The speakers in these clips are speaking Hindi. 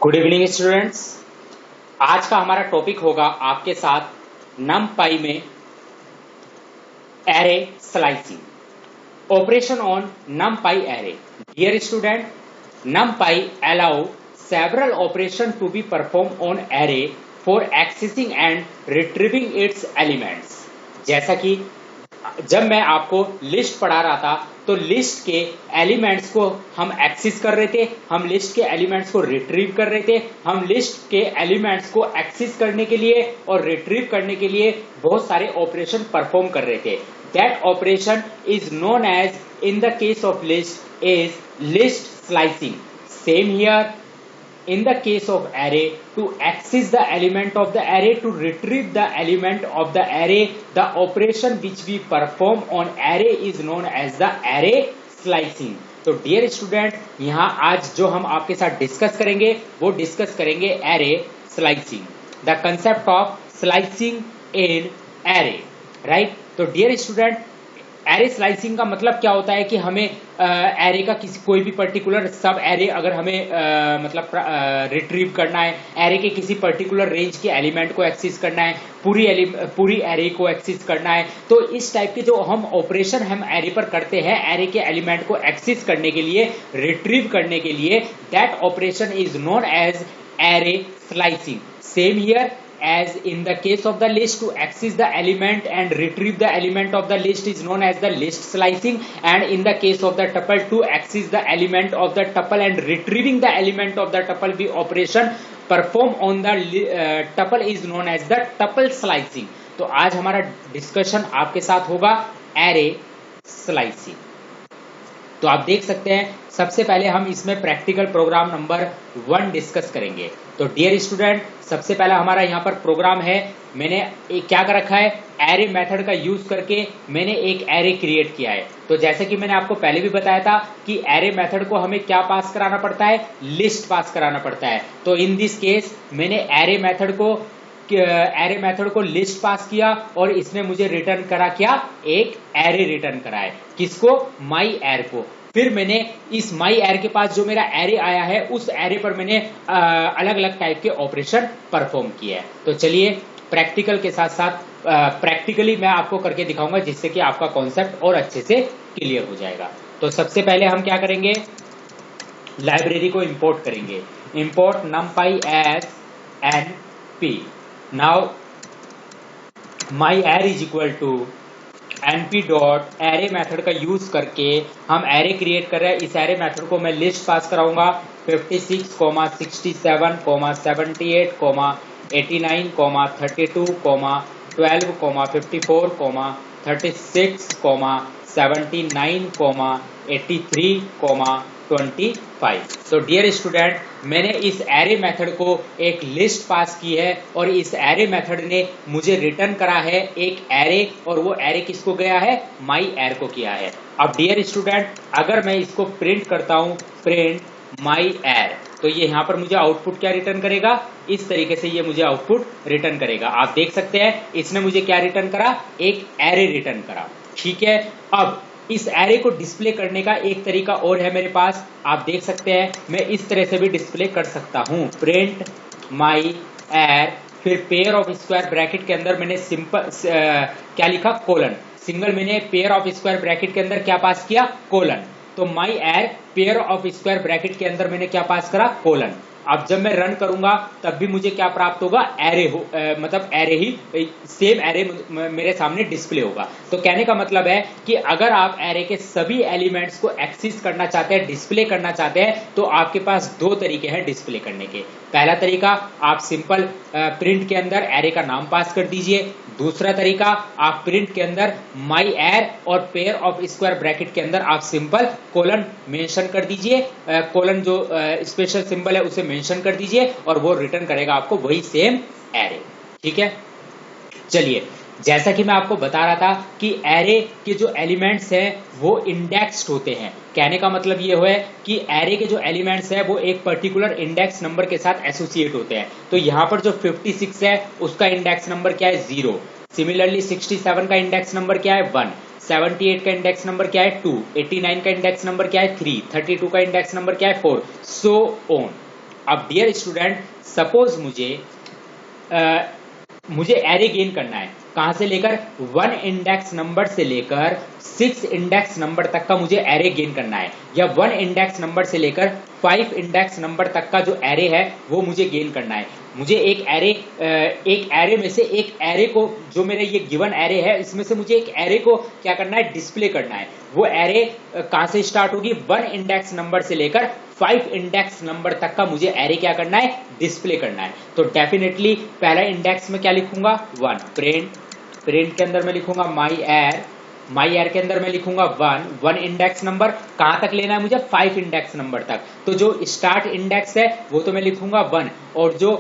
Good evening students. आज का हमारा टॉपिक होगा आपके साथ नमपाई में array slicing operation on NumPy array. Dear student, NumPy allow several operation to be performed on array for accessing and retrieving its elements। जैसा कि जब मैं आपको लिस्ट पढ़ा रहा था तो लिस्ट के एलिमेंट्स को हम एक्सेस कर रहे थे, हम लिस्ट के एलिमेंट्स को रिट्रीव कर रहे थे, हम लिस्ट के एलिमेंट्स को एक्सेस करने के लिए और रिट्रीव करने के लिए बहुत सारे ऑपरेशन परफॉर्म कर रहे थे। That operation is known as in the case of list is list slicing. Same here in the case of array, to access the element of the array, to retrieve the element of the array, the operation which we perform on array is known as the array slicing। तो डियर स्टूडेंट, यहाँ आज जो हम आपके साथ डिस्कस करेंगे वो डिस्कस करेंगे array slicing, the concept of slicing in array, right. तो डियर स्टूडेंट, एरे स्लाइसिंग का मतलब क्या होता है कि हमें एरे का कोई भी पर्टिकुलर सब एरे अगर हमें रिट्रीव करना है, एरे के किसी पर्टिकुलर रेंज के एलिमेंट को एक्सेस करना है, पूरी एरे को एक्सेस करना है, तो इस टाइप के जो हम ऑपरेशन हम एरे पर करते हैं एरे के एलिमेंट को एक्सेस करने के लिए, रिट्रीव करने के लिए, that operation is known as array slicing. Same here, as in the case of the list, to access the element and retrieve the element of the list is known as the list slicing, and in the case of the tuple, to access the element of the tuple and retrieving the element of the tuple, we operation perform on the tuple is known as the tuple slicing। तो आज हमारा डिस्कशन आपके साथ होगा एरे स्लाइसिंग। तो आप देख सकते हैं सबसे पहले हम इसमें प्रैक्टिकल प्रोग्राम नंबर 1 डिस्कस करेंगे। तो डियर स्टूडेंट, सबसे पहला हमारा यहाँ पर प्रोग्राम है, मैंने क्या कर रखा है, एरे मेथड का यूज करके मैंने एक एरे क्रिएट किया है। तो जैसे कि मैंने आपको पहले भी बताया था कि एरे मेथड को हमें क्या पास कराना पड़ता है, लिस्ट पास कराना पड़ता है। तो इन दिस केस मैंने एरे मेथड को लिस्ट पास किया और इसने मुझे रिटर्न करा क्या, एक एरे रिटर्न करा है। किसको, माई एर को। फिर मैंने इस माई एर के पास जो मेरा एरे आया है उस एरे पर मैंने अलग अलग टाइप के ऑपरेशन परफॉर्म किए हैं। तो चलिए प्रैक्टिकल के साथ साथ प्रैक्टिकली मैं आपको करके दिखाऊंगा जिससे कि आपका कॉन्सेप्ट और अच्छे से क्लियर हो जाएगा। तो सबसे पहले हम क्या करेंगे, लाइब्रेरी को इंपोर्ट करेंगे, import numpy as np। Now my arr is equal to np dot array method का यूज करके हम एरे क्रिएट कर रहे हैं। इस एरे मेथड को मैं लिस्ट पास कराऊंगा 56, 67, 78, 89, 32, 12, 54, 36, 79, 83, 25। तो डियर स्टूडेंट, मैंने इस एरे मेथड को एक लिस्ट पास की है और इस एरे मेथड ने मुझे रिटर्न करा है एक एरे, और वो एरे किसको गया है, माई एर को किया है। अब डियर स्टूडेंट, अगर मैं इसको प्रिंट करता हूं, प्रिंट माई एर, तो ये यहाँ पर मुझे आउटपुट क्या रिटर्न करेगा, इस तरीके से ये मुझे आउटपुट रिटर्न करेगा। आप देख सकते हैं इसने मुझे क्या रिटर्न करा, एक एरे रिटर्न करा। ठीक है, अब इस एरे को डिस्प्ले करने का एक तरीका और है मेरे पास, आप देख सकते हैं मैं इस तरह से भी डिस्प्ले कर सकता हूं, प्रिंट माई एर, फिर पेयर ऑफ स्क्वायर ब्रैकेट के अंदर मैंने सिंपल क्या लिखा, कोलन, सिंगल मैंने पेयर ऑफ स्क्वायर ब्रैकेट के अंदर क्या पास किया, कोलन। तो माई एर पेयर ऑफ स्क्वायर ब्रैकेट के अंदर मैंने क्या पास करा, कोलन। अब जब मैं रन करूंगा तब भी मुझे क्या प्राप्त होगा, एरे मतलब एरे ही, सेम एरे मेरे सामने डिस्प्ले होगा। तो कहने का मतलब है कि अगर आप एरे के सभी एलिमेंट्स को एक्सेस करना चाहते हैं, डिस्प्ले करना चाहते हैं, तो आपके पास दो तरीके हैं डिस्प्ले करने के। पहला तरीका, आप सिंपल प्रिंट के अंदर एरे का नाम पास कर दीजिए। दूसरा तरीका, आप प्रिंट के अंदर माई एर और पेयर ऑफ स्क्वायर ब्रैकेट के अंदर आप सिंपल कोलन मेंशन कर दीजिए, कोलन जो स्पेशल सिंबल है उसे मेंशन कर दीजिए और वो रिटर्न करेगा आपको वही सेम एरे। ठीक है, चलिए जैसा कि मैं आपको बता रहा था कि एरे के जो एलिमेंट्स हैं वो इंडेक्स्ड होते हैं। कहने का मतलब ये है कि एरे के जो एलिमेंट्स हैं वो एक पर्टिकुलर इंडेक्स नंबर के साथ एसोसिएट होते हैं। तो यहाँ पर जो 56 है उसका इंडेक्स नंबर क्या है, 0। सिमिलरली 67 का इंडेक्स नंबर क्या है, 1। 78 का इंडेक्स नंबर क्या है 2, 89 का इंडेक्स नंबर क्या है 3, 32 का इंडेक्स नंबर क्या है 4, सो ऑन। अब डियर स्टूडेंट, सपोज मुझे एरे गेन करना है, कहां से लेकर 1 इंडेक्स नंबर से लेकर 6 इंडेक्स नंबर तक का मुझे एरे गेन करना है, या 1 इंडेक्स नंबर से लेकर 5 इंडेक्स नंबर तक का जो एरे है वो मुझे गेन करना है। मुझे एक एरे में से एक एरे को, जो मेरा ये गिवन एरे है इसमें से मुझे एक एरे को क्या करना है, डिस्प्ले करना है। वो एरे कहां से स्टार्ट होगी, 1 इंडेक्स नंबर से लेकर 5 इंडेक्स नंबर तक का मुझे एरे क्या करना है, डिस्प्ले करना है। तो डेफिनेटली पहला इंडेक्स में क्या लिखूंगा 1, प्रिंट के अंदर मैं लिखूंगा माई एर के अंदर मैं लिखूंगा 1 इंडेक्स नंबर, कहां तक लेना है मुझे, 5 इंडेक्स नंबर तक। तो जो स्टार्ट इंडेक्स है वो तो मैं लिखूंगा 1, और जो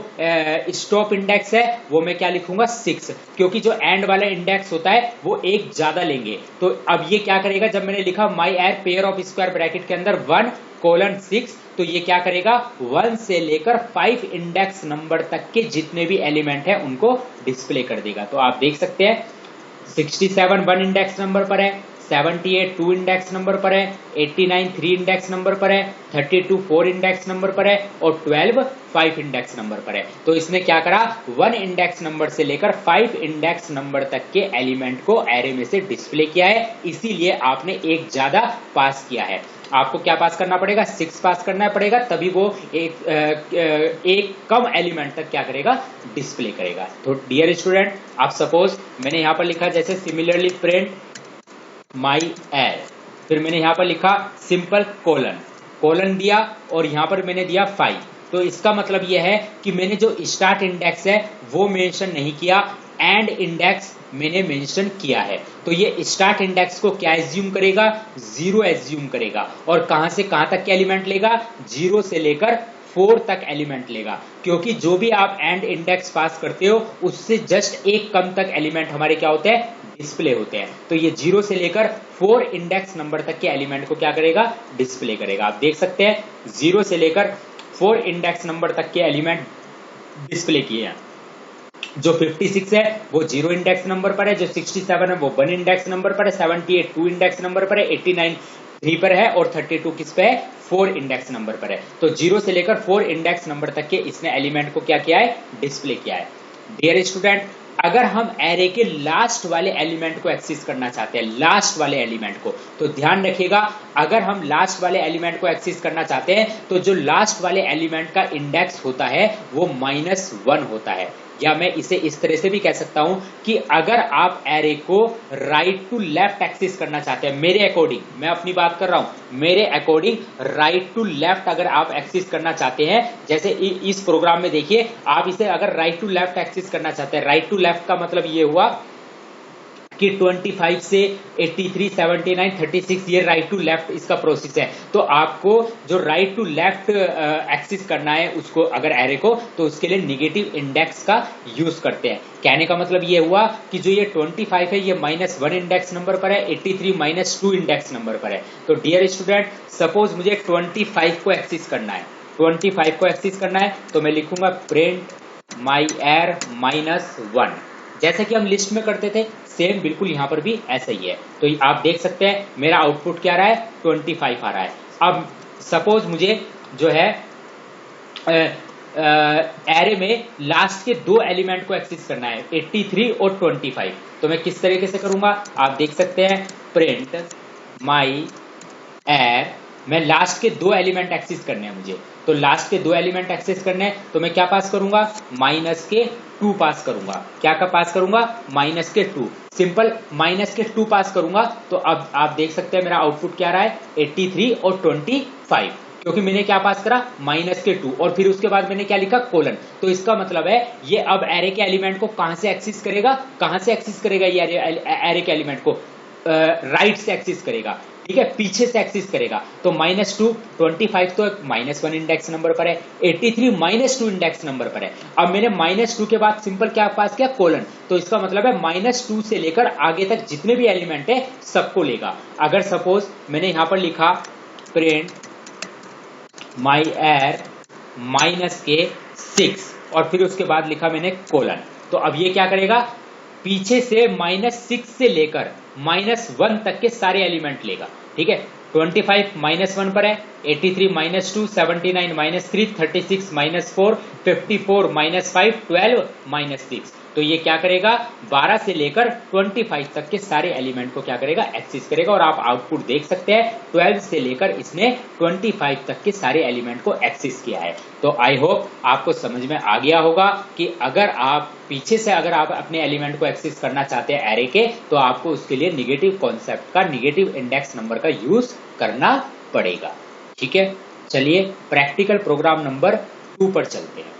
स्टॉप इंडेक्स है वो मैं क्या लिखूंगा 6, क्योंकि जो एंड वाला इंडेक्स होता है वो एक ज्यादा लेंगे। तो अब ये क्या करेगा, जब मैंने लिखा माई एर पेयर ऑफ स्क्वायर ब्रैकेट के अंदर 1:6, तो ये क्या करेगा 1 से लेकर 5 इंडेक्स नंबर तक के जितने भी एलिमेंट है उनको डिस्प्ले कर देगा। तो आप देख सकते हैं 67 1 इंडेक्स नंबर पर है, 78 2 इंडेक्स नंबर पर है, 89 3 इंडेक्स नंबर पर है, 32 4 इंडेक्स नंबर पर है, और 12 5 इंडेक्स नंबर पर है। तो इसने क्या करा, 1 इंडेक्स नंबर से लेकर 5 इंडेक्स नंबर तक के एलिमेंट को एरे में से डिस्प्ले किया है, इसीलिए आपने एक ज्यादा पास किया है। आपको क्या पास करना पड़ेगा, 6 पास करना पड़ेगा, तभी वो एक कम एलिमेंट तक क्या करेगा, डिस्प्ले करेगा। तो डियर स्टूडेंट, आप सपोज मैंने यहां पर लिखा जैसे सिमिलरली प्रिंट माई एर, फिर मैंने यहां पर लिखा सिंपल कोलन दिया, और यहां पर मैंने दिया 5। तो इसका मतलब यह है कि मैंने जो स्टार्ट इंडेक्स है वो मेंशन नहीं किया, एंड इंडेक्स मैंने मेंशन किया है। तो ये स्टार्ट इंडेक्स को क्या एज्यूम करेगा, 0 एज्यूम करेगा, और कहां से कहां तक के एलिमेंट लेगा, 0 से लेकर 4 तक एलिमेंट लेगा, क्योंकि जो भी आप एंड इंडेक्स पास करते हो उससे जस्ट एक कम तक एलिमेंट हमारे क्या होते हैं, डिस्प्ले होते हैं। तो ये 0 से लेकर 4 इंडेक्स नंबर तक के एलिमेंट को क्या करेगा, डिस्प्ले करेगा। आप देख सकते हैं 0 से लेकर 4 इंडेक्स नंबर तक के एलिमेंट डिस्प्ले किए हैं। जो 56 है वो 0 इंडेक्स नंबर पर है, जो 67 है वो 1 इंडेक्स नंबर पर है, 78 2 इंडेक्स नंबर पर है, 89 3 पर है, और 32 किस पे है, 4 इंडेक्स नंबर पर है। तो 0 से लेकर 4 इंडेक्स नंबर तक के इसने एलिमेंट को क्या किया है, डिस्प्ले किया है। डियर स्टूडेंट, अगर हम एरे के लास्ट वाले एलिमेंट को एक्सेस करना चाहते हैं, लास्ट वाले एलिमेंट को, तो ध्यान रखिएगा, अगर हम लास्ट वाले एलिमेंट को एक्सेस करना चाहते हैं तो जो लास्ट वाले एलिमेंट का इंडेक्स होता है वो -1 होता है। या मैं इसे इस तरह से भी कह सकता हूं कि अगर आप एरे को राइट टू लेफ्ट एक्सेस करना चाहते हैं, मेरे अकॉर्डिंग, मैं अपनी बात कर रहा हूं, मेरे अकॉर्डिंग राइट टू लेफ्ट अगर आप एक्सेस करना चाहते हैं, जैसे इस प्रोग्राम में देखिए, आप इसे अगर राइट टू लेफ्ट एक्सेस करना चाहते हैं, राइट टू लेफ्ट का मतलब ये हुआ कि 25 से 83 79 36 ये राइट टू लेफ्ट इसका प्रोसेस है। तो आपको जो राइट टू लेफ्ट एक्सेस करना है उसको, अगर एरे को, तो उसके लिए निगेटिव इंडेक्स का यूज करते हैं। कहने का मतलब ये हुआ कि जो ये 25 है ये -1 इंडेक्स नंबर पर है, 83 -2 इंडेक्स नंबर पर है। तो डियर स्टूडेंट, सपोज मुझे 25 को एक्सेस करना है, 25 को एक्सेस करना है, तो मैं लिखूंगा प्रिंट माई एर -1, जैसे कि हम लिस्ट में करते थे, सेम बिल्कुल यहां पर भी ऐसा ही है। तो आप देख सकते हैं मेरा आउटपुट क्या रहा है, 25 आ रहा है। अब सपोज मुझे जो है एरे में लास्ट के 2 एलिमेंट को एक्सेस करना है, 83 और 25। तो मैं किस तरीके से करूंगा, आप देख सकते हैं प्रिंट माई एर, मैं लास्ट के 2 एलिमेंट एक्सेस करने हैं मुझे, तो लास्ट के 2 एलिमेंट एक्सेस करने हैं, तो मैं क्या पास करूंगा, -2 पास करूंगा। क्या का पास करूंगा, -2, सिंपल -2 पास करूंगा। तो अब आप देख सकते हैं मेरा आउटपुट क्या रहा है, 83 और 25, क्योंकि मैंने क्या पास करा, -2, और फिर उसके बाद मैंने क्या लिखा, कोलन। तो इसका मतलब है ये अब एरे के एलिमेंट को कहां से एक्सेस करेगा, कहां से एक्सेस करेगा, ये एरे के एलिमेंट को राइट से एक्सेस करेगा, ठीक है, पीछे से एक्सेस करेगा। तो -2, 25 तो -1 इंडेक्स नंबर पर है, 83 -2 इंडेक्स नंबर पर है। अब मैंने -2 के बाद सिंपल क्या पास किया, कोलन। तो इसका मतलब है -2 से लेकर आगे तक जितने भी एलिमेंट है सबको लेगा। अगर सपोज मैंने यहां पर लिखा प्रिंट माई एर -6 और फिर उसके बाद लिखा मैंने कोलन, तो अब ये क्या करेगा, पीछे से -6 से लेकर -1 तक के सारे एलिमेंट लेगा। ठीक है, 25 -1 पर है, 83 -2, 79 -3, 36 -4, 54 -5, 12 -6। तो ये क्या करेगा, 12 से लेकर 25 तक के सारे एलिमेंट को क्या करेगा, एक्सेस करेगा। और आप आउटपुट देख सकते हैं 12 से लेकर इसने 25 तक के सारे एलिमेंट को एक्सेस किया है। तो आई होप आपको समझ में आ गया होगा कि अगर आप पीछे से अगर आप अपने एलिमेंट को एक्सेस करना चाहते हैं एरे के, तो आपको उसके लिए निगेटिव कॉन्सेप्ट का, निगेटिव इंडेक्स नंबर का यूज करना पड़ेगा। ठीक है, चलिए प्रैक्टिकल प्रोग्राम नंबर 2 पर चलते हैं।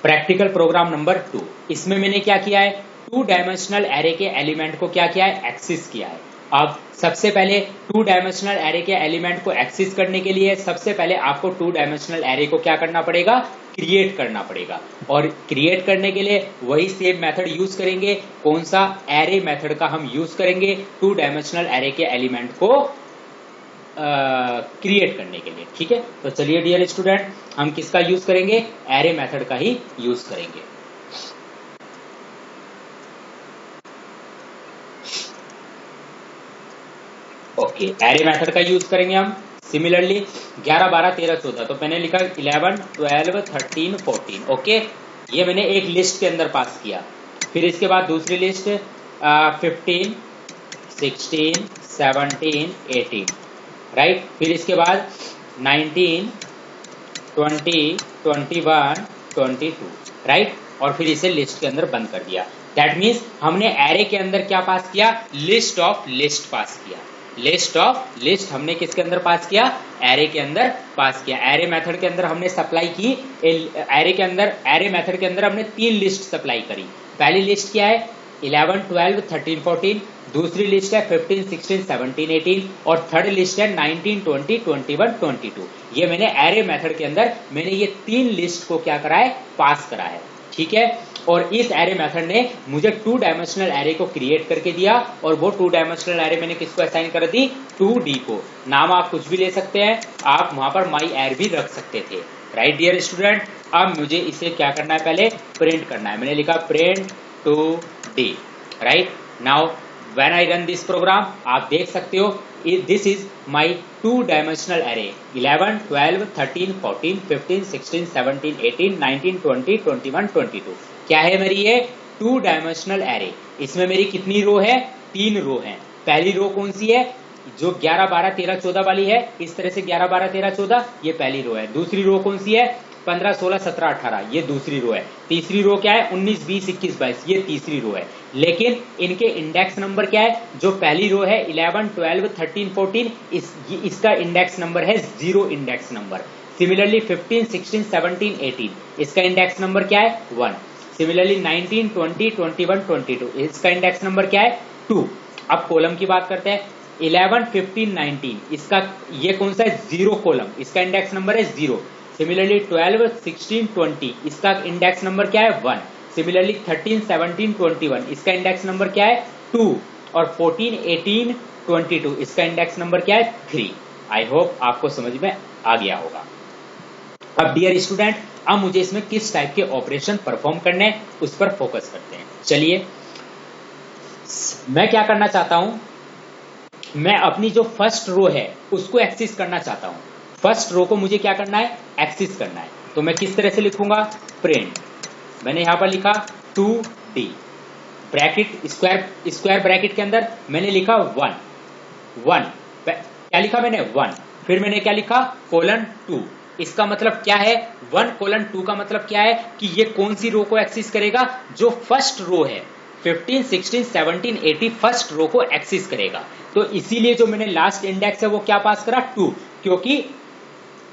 प्रैक्टिकल प्रोग्राम नंबर 2, इसमें मैंने क्या किया है, 2 डायमेंशनल एरे के एलिमेंट को क्या किया है, एक्सेस किया है। अब सबसे पहले 2 डायमेंशनल एरे के एलिमेंट को एक्सेस करने के लिए सबसे पहले आपको 2 डायमेंशनल एरे को क्या करना पड़ेगा, क्रिएट करना पड़ेगा। और क्रिएट करने के लिए वही सेम मेथड यूज करेंगे। कौन सा, एरे मेथड का हम यूज करेंगे 2 डायमेंशनल एरे के एलिमेंट को क्रिएट करने के लिए। ठीक है, तो चलिए डियर स्टूडेंट, हम किसका यूज करेंगे, एरे मेथड का ही यूज करेंगे। ओके, एरे मेथड का यूज करेंगे हम। सिमिलरली 11 12 13 14, तो मैंने लिखा 11 12 13 14। ओके, ये मैंने एक लिस्ट के अंदर पास किया। फिर इसके बाद दूसरी लिस्ट 15 16 17 18, राइट। फिर इसके बाद 19 20 21 22, राइट। और फिर इसे लिस्ट के अंदर बंद कर दिया। दैट मीन्स हमने एरे के अंदर क्या पास किया, लिस्ट ऑफ लिस्ट पास किया। लिस्ट ऑफ लिस्ट हमने किसके अंदर पास किया, एरे के अंदर पास किया। एरे मेथड के अंदर हमने सप्लाई की, एरे के अंदर, एरे मेथड के अंदर हमने 3 लिस्ट सप्लाई करी। पहली लिस्ट क्या है, 11 12 13 14, दूसरी लिस्ट है 15 16 17 18, और थर्ड लिस्ट है 19 20 21 22। ये मैंने एरे मेथड के अंदर मैंने ये 3 लिस्ट को क्या करा है, पास करा है। ठीक है, और इस एरे मेथड ने मुझे 2 डायमेंशनल एरे को क्रिएट करके दिया, और वो 2 डायमेंशनल एरे मैंने किसको असाइन कर दी, 2D को। नाम आप कुछ भी ले सकते हैं, आप वहां पर माई एर भी रख सकते थे, राइट डियर स्टूडेंट। अब मुझे इसे क्या करना है, पहले प्रिंट करना है। मैंने लिखा print 2D, right. Now when I run this program, आप देख सकते हो this is my 2 dimensional array, 11 12 13 14 15 16 17 18 19 20 21 22। क्या है मेरी ये 2 डायमेंशनल एरे। इसमें मेरी कितनी रो है, 3 रो है। पहली रो कौन सी है, जो 11 12 13 14 वाली है, इस तरह से 11 12 13 14, ये पहली रो है। दूसरी रो कौन सी है, 15 16 17 18, ये दूसरी रो है। तीसरी रो क्या है, 19 20 21 22, ये तीसरी रो है। लेकिन इनके इंडेक्स नंबर क्या है, जो पहली रो है 11 12 13 14, इसका इंडेक्स नंबर है 0 इंडेक्स नंबर। सिमिलरली 15 16 17 18, इसका इंडेक्स नंबर क्या है, 1। सिमिलरली 19 20 21 22, इसका इंडेक्स नंबर क्या है, 2। अब कॉलम की बात करते हैं, 11 15 19, इसका ये कौन सा है, 0 कॉलम, इसका इंडेक्स नंबर है 0। सिमिलरली 12 16 20, इसका इंडेक्स नंबर क्या है, 1। सिमिलरली 13 17 21, इसका इंडेक्स नंबर क्या है, 2। और 14 18 22, इसका इंडेक्स नंबर क्या है, 3। आई होप आपको समझ में आ गया होगा। अब डियर स्टूडेंट, अब मुझे इसमें किस टाइप के ऑपरेशन परफॉर्म करने हैं, उस पर फोकस करते हैं। चलिए, मैं क्या करना चाहता हूं, मैं अपनी जो फर्स्ट रो है उसको एक्सेस करना चाहता हूं। फर्स्ट रो को मुझे क्या करना है, एक्सेस करना है। तो मैं किस तरह से लिखूंगा, प्रिंट, मैंने यहां पर लिखा 2D, ब्रैकेट स्क्वायर ब्रैकेट के अंदर मैंने लिखा 1, क्या लिखा मैंने, 1। फिर मैंने क्या लिखा, कोलन 2। इसका मतलब क्या है, 1 कोलन 2 का मतलब क्या है कि ये कौन सी रो को एक्सेस करेगा, जो फर्स्ट रो है 15 16 17 18 फर्स्ट रो को एक्सेस करेगा। तो इसीलिए जो मैंने लास्ट इंडेक्स है वो क्या पास करा, 2, क्योंकि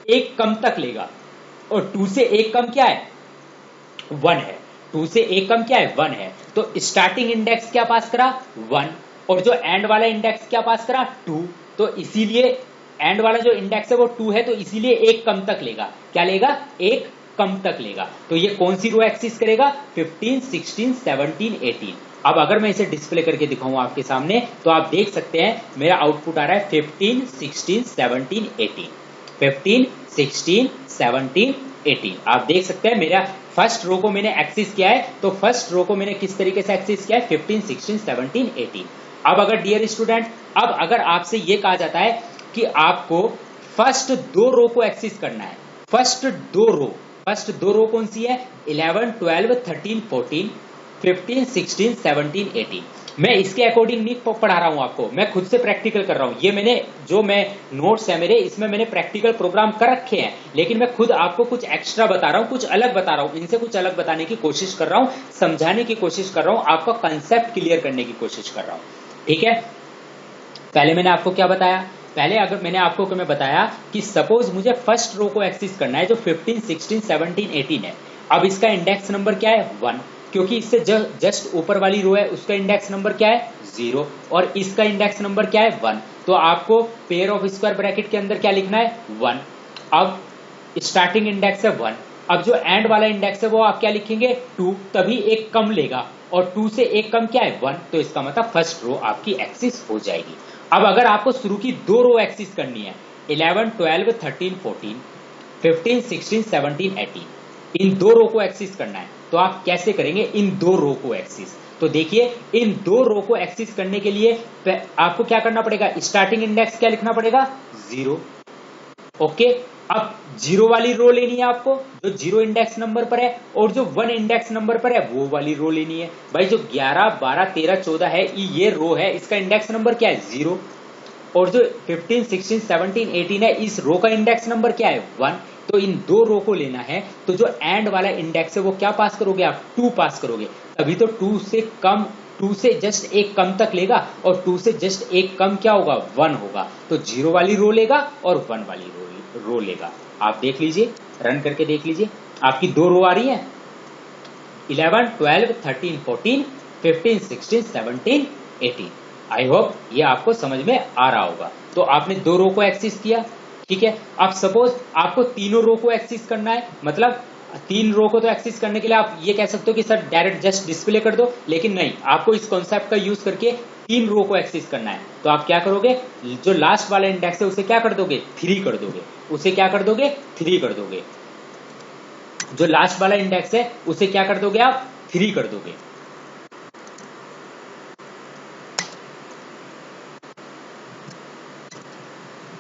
एक कम तक लेगा, और 2 से एक कम क्या है, 1 है। 2 से एक कम क्या है, 1 है। तो स्टार्टिंग इंडेक्स क्या पास करा, 1, और जो एंड वाला इंडेक्स क्या पास करा, 2। तो इसीलिए एंड वाला जो इंडेक्स है वो 2 है, तो इसीलिए एक कम तक लेगा। क्या लेगा, एक कम तक लेगा। तो ये कौन सी रो एक्सेस करेगा, 15 16 17 18। अब अगर मैं इसे डिस्प्ले करके दिखाऊं आपके सामने, तो आप देख सकते हैं मेरा आउटपुट आ रहा है 15 16 17 18, 15 16 17 18। आप देख सकते हैं मेरा फर्स्ट रो को मैंने एक्सेस किया है, तो फर्स्ट रो को मैंने किस तरीके से एक्सेस किया है, 15, 16, 17, 18। अब अगर डियर स्टूडेंट, अब अगर आपसे ये कहा जाता है कि आपको फर्स्ट दो रो को एक्सेस करना है, फर्स्ट दो रो कौन सी है, 11, 12, 13, 14, 15, 16, 17, 18। मैं इसके अकॉर्डिंग नहीं पढ़ा रहा हूं आपको, मैं खुद से प्रैक्टिकल कर रहा हूं। ये मैंने जो मैं नोट्स है मेरे, इसमें मैंने प्रैक्टिकल प्रोग्राम कर रखे हैं, लेकिन मैं खुद आपको कुछ एक्स्ट्रा बता रहा हूं, कुछ अलग बता रहा हूं, इनसे कुछ अलग बताने की कोशिश कर रहा हूं, समझाने की कोशिश कर रहा हूं, आपका कंसेप्ट क्लियर करने की कोशिश कर रहा हूं। ठीक है, पहले मैंने आपको क्या बताया, पहले अगर मैंने आपको मैं बताया कि सपोज मुझे फर्स्ट रो को एक्सेस करना है जो 15, 16, 17, 18 है। अब इसका इंडेक्स नंबर क्या है, 1, क्योंकि इससे जस्ट ऊपर वाली रो है, उसका इंडेक्स नंबर क्या है, 0, और इसका इंडेक्स नंबर क्या है, 1। तो आपको पेयर ऑफ स्क्वायर ब्रैकेट के अंदर क्या लिखना है, 1। अब स्टार्टिंग इंडेक्स है 1, अब जो एंड वाला इंडेक्स है वो आप क्या लिखेंगे, 2, तभी एक कम लेगा, और 2 से एक कम क्या है, 1, तो इसका मतलब फर्स्ट रो आपकी एक्सेस हो जाएगी। अब अगर आपको शुरू की दो रो एक्सेस करनी है, 11, 12, 13, 14, 15, 16, 17, 18, इन दो रो को एक्सेस करना है, तो आप कैसे करेंगे इन दो रो को एक्सेस। तो देखिए, इन दो रो को एक्सेस करने के लिए आपको क्या करना पड़ेगा, स्टार्टिंग इंडेक्स क्या लिखना पड़ेगा, 0। ओके, अब 0 वाली रो लेनी है आपको, जो 0 इंडेक्स नंबर पर है, और जो 1 इंडेक्स नंबर पर है वो वाली रो लेनी है। भाई जो 11, 12, 13, 14 है, ये रो है, इसका इंडेक्स नंबर क्या है, 0, और जो 15, 16, 17, 18 है, इस रो का इंडेक्स नंबर क्या है, 1। तो इन दो रो को लेना है, तो जो एंड वाला इंडेक्स है वो क्या पास करोगे आप, 2 पास करोगे, तभी तो 2 से कम, 2 से जस्ट एक कम तक लेगा, और 2 से जस्ट एक कम क्या होगा, 1 होगा, तो 0 वाली रो लेगा और 1 वाली रो लेगा। आप देख लीजिए, रन करके देख लीजिए, आपकी दो रो आ रही है, 11, 12, 13, 14, 15, 16, 17, 18। आई होप ये आपको समझ में आ रहा होगा। तो आपने दो रो को एक्सेस किया, ठीक है। अब सपोज आपको तीनों रो को एक्सेस करना है, मतलब 3 रो को तो एक्सेस करने के लिए आप ये कह सकते हो कि सर डायरेक्ट जस्ट डिस्प्ले कर दो, लेकिन नहीं, आपको इस कॉन्सेप्ट का यूज करके 3 रो को एक्सेस करना है। तो आप क्या करोगे, जो लास्ट वाला इंडेक्स है उसे क्या कर दोगे, 3 कर दोगे, उसे क्या कर दोगे, 3 कर दोगे, जो लास्ट वाला इंडेक्स है उसे क्या कर दोगे आप, 3 कर दोगे।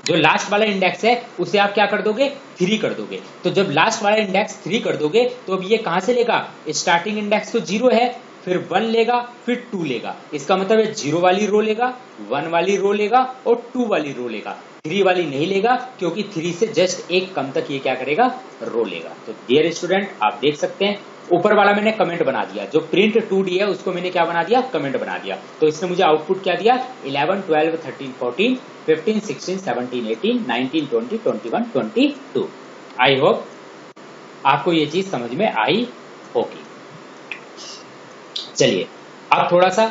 जो लास्ट वाला इंडेक्स है उसे आप क्या कर दोगे, 3 कर दोगे। तो जब लास्ट वाला इंडेक्स 3 कर दोगे, तो अब ये कहां से लेगा, स्टार्टिंग इंडेक्स तो 0 है, फिर 1 लेगा, फिर 2 लेगा, इसका मतलब है 0 वाली रो लेगा, 1 वाली रो लेगा और 2 वाली रो लेगा, 3 वाली नहीं लेगा, क्योंकि 3 से जस्ट एक कम तक ये क्या करेगा, रो लेगा। तो डियर स्टूडेंट आप देख सकते हैं, ऊपर वाला मैंने कमेंट बना दिया, जो प्रिंट 2D है उसको मैंने क्या बना दिया, कमेंट बना दिया। तो इसने मुझे आउटपुट क्या दिया, 11, 12, 13, 14, 15, 16, 17, 18, 19, 20, 21, 22। आई होप आपको ये चीज समझ में आई होगी। चलिए अब थोड़ा सा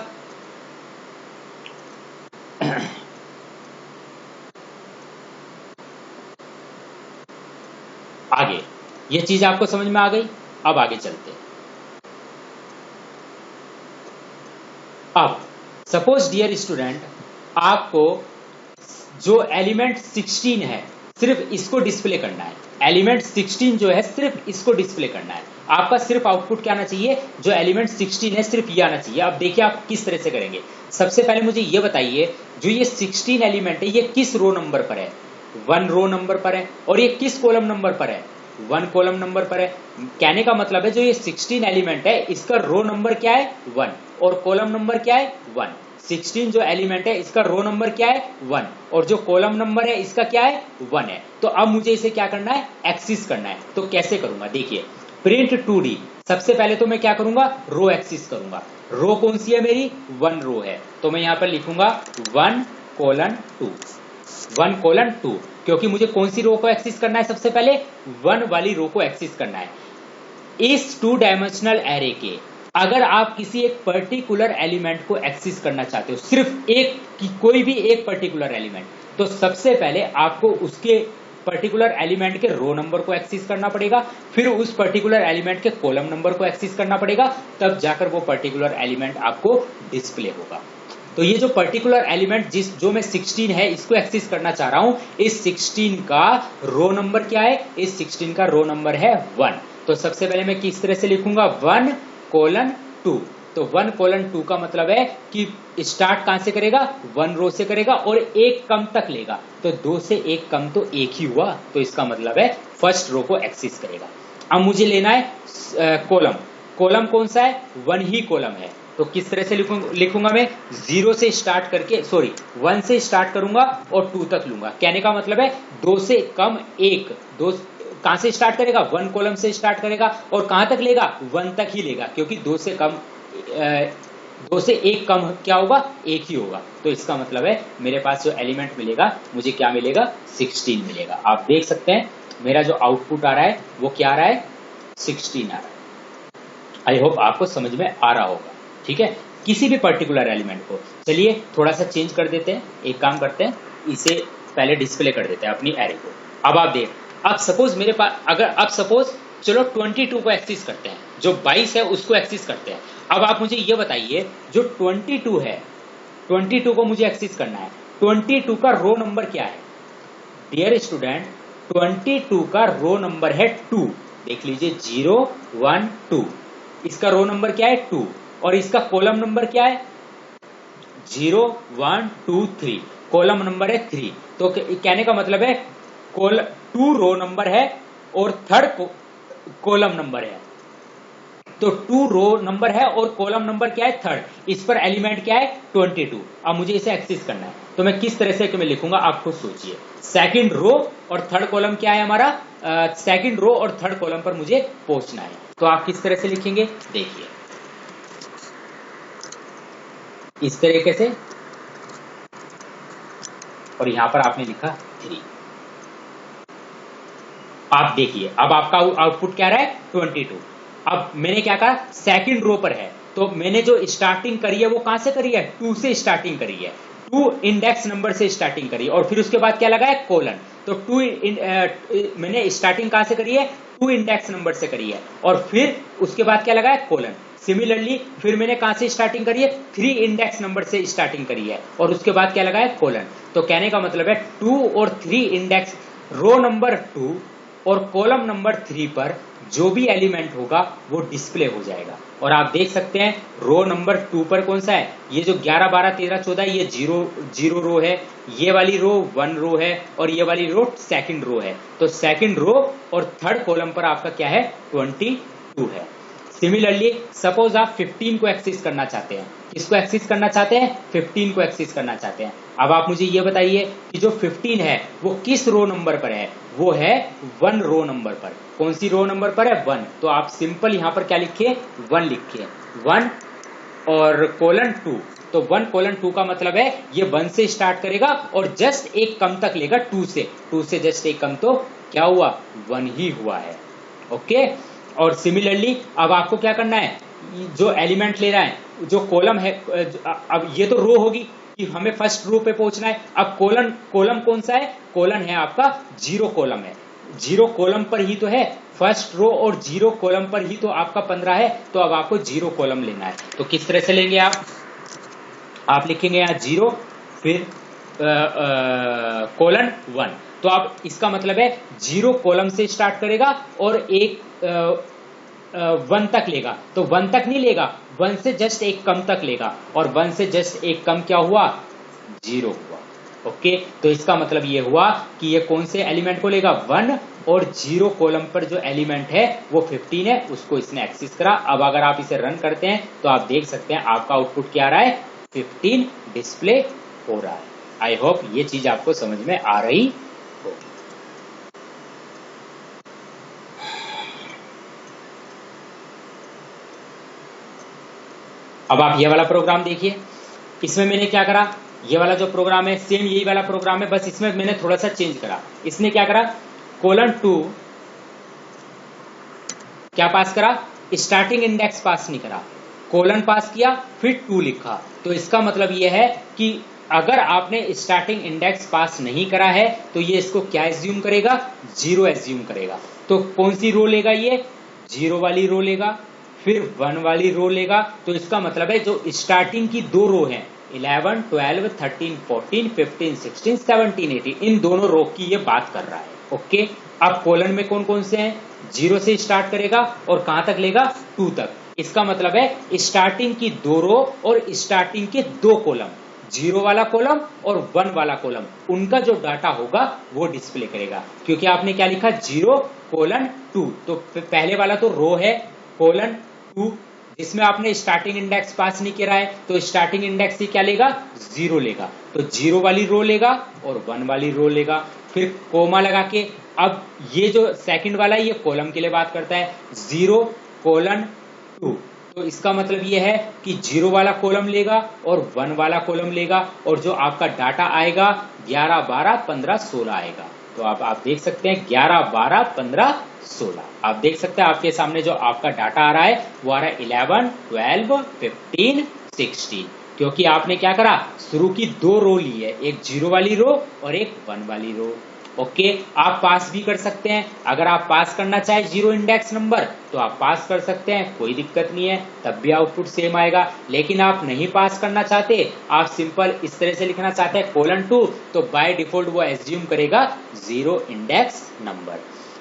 आगे, ये चीज आपको समझ में आ गई। अब आगे चलते हैं। अब सपोज डियर स्टूडेंट, आपको जो एलिमेंट 16 है सिर्फ इसको डिस्प्ले करना है, एलिमेंट 16 जो है सिर्फ इसको डिस्प्ले करना है। आपका सिर्फ आउटपुट क्या आना चाहिए, जो एलिमेंट 16 है सिर्फ ये आना चाहिए। अब देखिए आप किस तरह से करेंगे। सबसे पहले मुझे ये बताइए, जो ये 16 एलिमेंट है ये किस रो नंबर पर है, 1 रो नंबर पर है, और ये किस कॉलम नंबर पर है, 1 कॉलम नंबर पर है। कहने का मतलब है जो ये 16 एलिमेंट है इसका रो नंबर क्या है, 1, और कॉलम नंबर क्या है, 1। 16 जो एलिमेंट है इसका रो नंबर क्या है, 1, और जो कॉलम नंबर है इसका क्या है, 1 है। तो अब मुझे इसे क्या करना है, एक्सेस करना है। तो कैसे करूंगा, देखिए प्रिंट 2D, सबसे पहले तो मैं क्या करूंगा, रो एक्सेस करूंगा। रो कौन सी है मेरी, 1 रो है, तो मैं यहां पर लिखूंगा 1:2, 1:2, क्योंकि मुझे कौन सी रो को एक्सेस करना है, सबसे पहले 1 वाली रो को एक्सेस करना है। इस 2 डायमेंशनल एरे के अगर आप किसी एक पर्टिकुलर एलिमेंट को एक्सेस करना चाहते हो, सिर्फ एक की कोई भी एक पर्टिकुलर एलिमेंट, तो सबसे पहले आपको उसके पर्टिकुलर एलिमेंट के रो नंबर को एक्सेस करना पड़ेगा, फिर उस पर्टिकुलर एलिमेंट के कॉलम नंबर को एक्सेस करना पड़ेगा, तब जाकर वो पर्टिकुलर एलिमेंट आपको डिस्प्ले होगा। तो ये जो पर्टिकुलर एलिमेंट जो मैं 16 है इसको एक्सेस करना चाह रहा हूं, इस 16 का रो नंबर क्या है? इस 16 का रो नंबर है 1। तो सबसे पहले मैं किस तरह से लिखूंगा? 1:2। तो 1:2 का मतलब है कि स्टार्ट कहां से करेगा? 1 रो से करेगा और एक कम तक लेगा। तो 2 से एक कम तो एक ही हुआ, तो इसका मतलब है फर्स्ट रो को एक्सेस करेगा। अब मुझे लेना है कॉलम। कॉलम कौन सा है? 1 ही कॉलम है। तो किस तरह से लिखूंगा मैं? 0 से स्टार्ट करके 1 से स्टार्ट करूंगा और 2 तक लूंगा। कहने का मतलब है 2 से कम एक, 2 कहां से स्टार्ट करेगा? 1 कॉलम से स्टार्ट करेगा और कहां तक लेगा? 1 तक ही लेगा, क्योंकि 2 से एक कम क्या होगा? एक ही होगा। तो इसका मतलब है मेरे पास जो एलिमेंट मिलेगा, मुझे क्या मिलेगा? 16 मिलेगा। आप देख सकते हैं मेरा जो आउटपुट आ रहा है वो क्या आ रहा है? 16 आ रहा है। आई होप आपको समझ में आ रहा होगा। ठीक है, किसी भी पर्टिकुलर एलिमेंट को चलिए थोड़ा सा चेंज कर देते हैं। एक काम करते हैं, इसे पहले डिस्प्ले कर देते हैं अपनी एरे को। अब आप देख, अब सपोज मेरे पास, अगर अब सपोज चलो 22 को एक्सेस करते हैं, जो 22 है उसको एक्सेस करते हैं। अब आप मुझे ये बताइए, जो 22 है, 22 को मुझे एक्सेस करना है, 22 का रो नंबर क्या है? डियर स्टूडेंट, 22 का रो नंबर है 2। देख लीजिए 0 1 2, इसका रो नंबर क्या है? 2। और इसका कॉलम नंबर क्या है? 0 1 2 3, कॉलम नंबर है 3। तो कहने का मतलब है 2 रो नंबर है और थर्ड कॉलम नंबर है। तो 2 रो नंबर है और कॉलम नंबर क्या है? थर्ड। इस पर एलिमेंट क्या है? 22। अब मुझे इसे एक्सेस करना है, तो मैं किस तरह से मैं लिखूंगा आप खुद सोचिए। सेकंड रो और थर्ड कॉलम क्या है हमारा? सेकंड रो और थर्ड कॉलम पर मुझे पहुंचना है। तो आप किस तरह से लिखेंगे? देखिए इस तरीके से, और यहां पर आपने लिखा 3। आप देखिए अब आपका आउटपुट क्या रहा है? 22। अब मैंने क्या कहा? सेकंड रो पर है, तो मैंने जो स्टार्टिंग करी है वो कहां से करी है? 2 से स्टार्टिंग करी है, 2 इंडेक्स नंबर से स्टार्टिंग करी है, और फिर उसके बाद क्या लगा है? कोलन। तो मैंने स्टार्टिंग कहां से करी है? 2 इंडेक्स नंबर से करी है, और फिर उसके बाद क्या लगा है? कोलन। सिमिलरली फिर मैंने कहां से स्टार्टिंग करी है? 3 इंडेक्स नंबर से स्टार्टिंग करी है, और उसके बाद क्या लगा है? कोलन। तो कहने का मतलब है 2 और 3 इंडेक्स, रो नंबर 2 और कॉलम नंबर 3 पर जो भी एलिमेंट होगा वो डिस्प्ले हो जाएगा। और आप देख सकते हैं रो नंबर 2 पर कौन सा है? ये जो 11 12 13 14 ये 0 रो है, ये वाली रो 1 रो है, और ये वाली रो सेकंड रो है। तो सेकंड रो और थर्ड कॉलम पर आपका क्या है? 22 है। सिमिलरली सपोज आप 15 को एक्सेस करना चाहते हैं। किसको एक्सेस करना चाहते हैं? 15 को एक्सेस करना चाहते हैं। अब आप मुझे ये बताइए कि जो 15 है वो किस रो नंबर पर है? वो है 1 रो नंबर पर। कौन सी रो नंबर पर है? 1। तो आप सिंपल यहां पर क्या लिखिए? 1 लिखिए, 1 और कोलन 2। तो 1:2 का मतलब है ये 1 से स्टार्ट करेगा और जस्ट एक कम तक लेगा 2 से जस्ट एक कम, तो क्या हुआ? 1 ही हुआ है। ओके। और सिमिलरली अब आपको क्या करना है? जो एलिमेंट ले रहा है, जो कॉलम है, अब ये तो रो होगी कि हमें फर्स्ट रो पे पहुंचना है। अब कॉलम कौन सा है? कॉलम है आपका 0 कॉलम है, 0 कॉलम पर ही तो है। फर्स्ट रो और 0 कॉलम पर ही तो आपका 15 है। तो अब आपको 0 कॉलम लेना है। तो किस तरह से लेंगे आप लिखेंगे यहाँ 0 फिर कोलन 1। तो अब इसका मतलब है 0 कॉलम से स्टार्ट करेगा और एक 1 तक लेगा। तो 1 तक नहीं लेगा, 1 से जस्ट एक कम तक लेगा, और 1 से जस्ट एक कम क्या हुआ? 0 हुआ। ओके। तो इसका मतलब ये हुआ कि ये कौन से एलिमेंट को लेगा? 1 और 0 कॉलम पर जो एलिमेंट है वो 15 है, उसको इसने एक्सेस करा। अब अगर आप इसे रन करते हैं तो आप देख सकते हैं आपका आउटपुट क्या आ रहा है? 15 डिस्प्ले हो रहा है। आई होप ये चीज आपको समझ में आ रही हो। अब आप ये वाला प्रोग्राम देखिए, इसमें मैंने क्या करा? ये वाला जो प्रोग्राम है सेम यही वाला प्रोग्राम है, बस इसमें मैंने थोड़ा सा चेंज करा। इसने क्या करा? कोलन 2 क्या पास करा? स्टार्टिंग इंडेक्स पास नहीं करा, कोलन पास किया फिर 2 लिखा। तो इसका मतलब यह है कि अगर आपने स्टार्टिंग इंडेक्स पास नहीं करा है तो ये इसको क्या एज्यूम करेगा? 0 एज्यूम करेगा। तो कौन सी रो लेगा? ये 0 वाली रो लेगा, फिर 1 वाली रो लेगा। तो इसका मतलब है जो स्टार्टिंग की 2 रो हैं, 11, 12, 13, 14, 15, 16, 17, 18 इन दोनों रो की ये बात कर रहा है। ओके, अब कॉलन में कौन कौन से हैं? 0 से स्टार्ट करेगा और कहां तक लेगा? 2 तक। इसका मतलब है स्टार्टिंग की 2 रो और स्टार्टिंग के 2 कॉलम, 0 वाला कॉलम और 1 वाला कॉलम, उनका जो डाटा होगा वो डिस्प्ले करेगा। क्योंकि आपने क्या लिखा? 0:2, तो पहले वाला तो रो है :2, जिसमें आपने स्टार्टिंग इंडेक्स पास नहीं किया है, तो स्टार्टिंग इंडेक्स से क्या लेगा? 0 लेगा, तो 0 वाली रो लेगा और 1 वाली रो लेगा। फिर कोमा लगा के, अब ये जो सेकंड वाला है ये कॉलम के लिए बात करता है, 0:2, तो इसका मतलब ये है कि 0 वाला कॉलम लेगा और 1 वाला कॉलम लेगा, और जो आपका डाटा आएगा 11, 12, 15, 16 आएगा। तो आप देख सकते हैं 11, 12, 15, 16 आप देख सकते हैं आपके सामने जो आपका डाटा आ रहा है वो आ रहा है 11, 12, 15, 16, क्योंकि आपने क्या करा? शुरू की 2 रो ली है, एक 0 वाली रो और एक 1 वाली रो। ओके, आप पास भी कर सकते हैं, अगर आप पास करना चाहे 0 इंडेक्स नंबर तो आप पास कर सकते हैं, कोई दिक्कत नहीं है, तब भी आउटपुट सेम आएगा। लेकिन आप नहीं पास करना चाहते, आप सिंपल इस तरह से लिखना चाहते हैं :2, तो बाय डिफॉल्ट वो एज्यूम करेगा 0 इंडेक्स नंबर।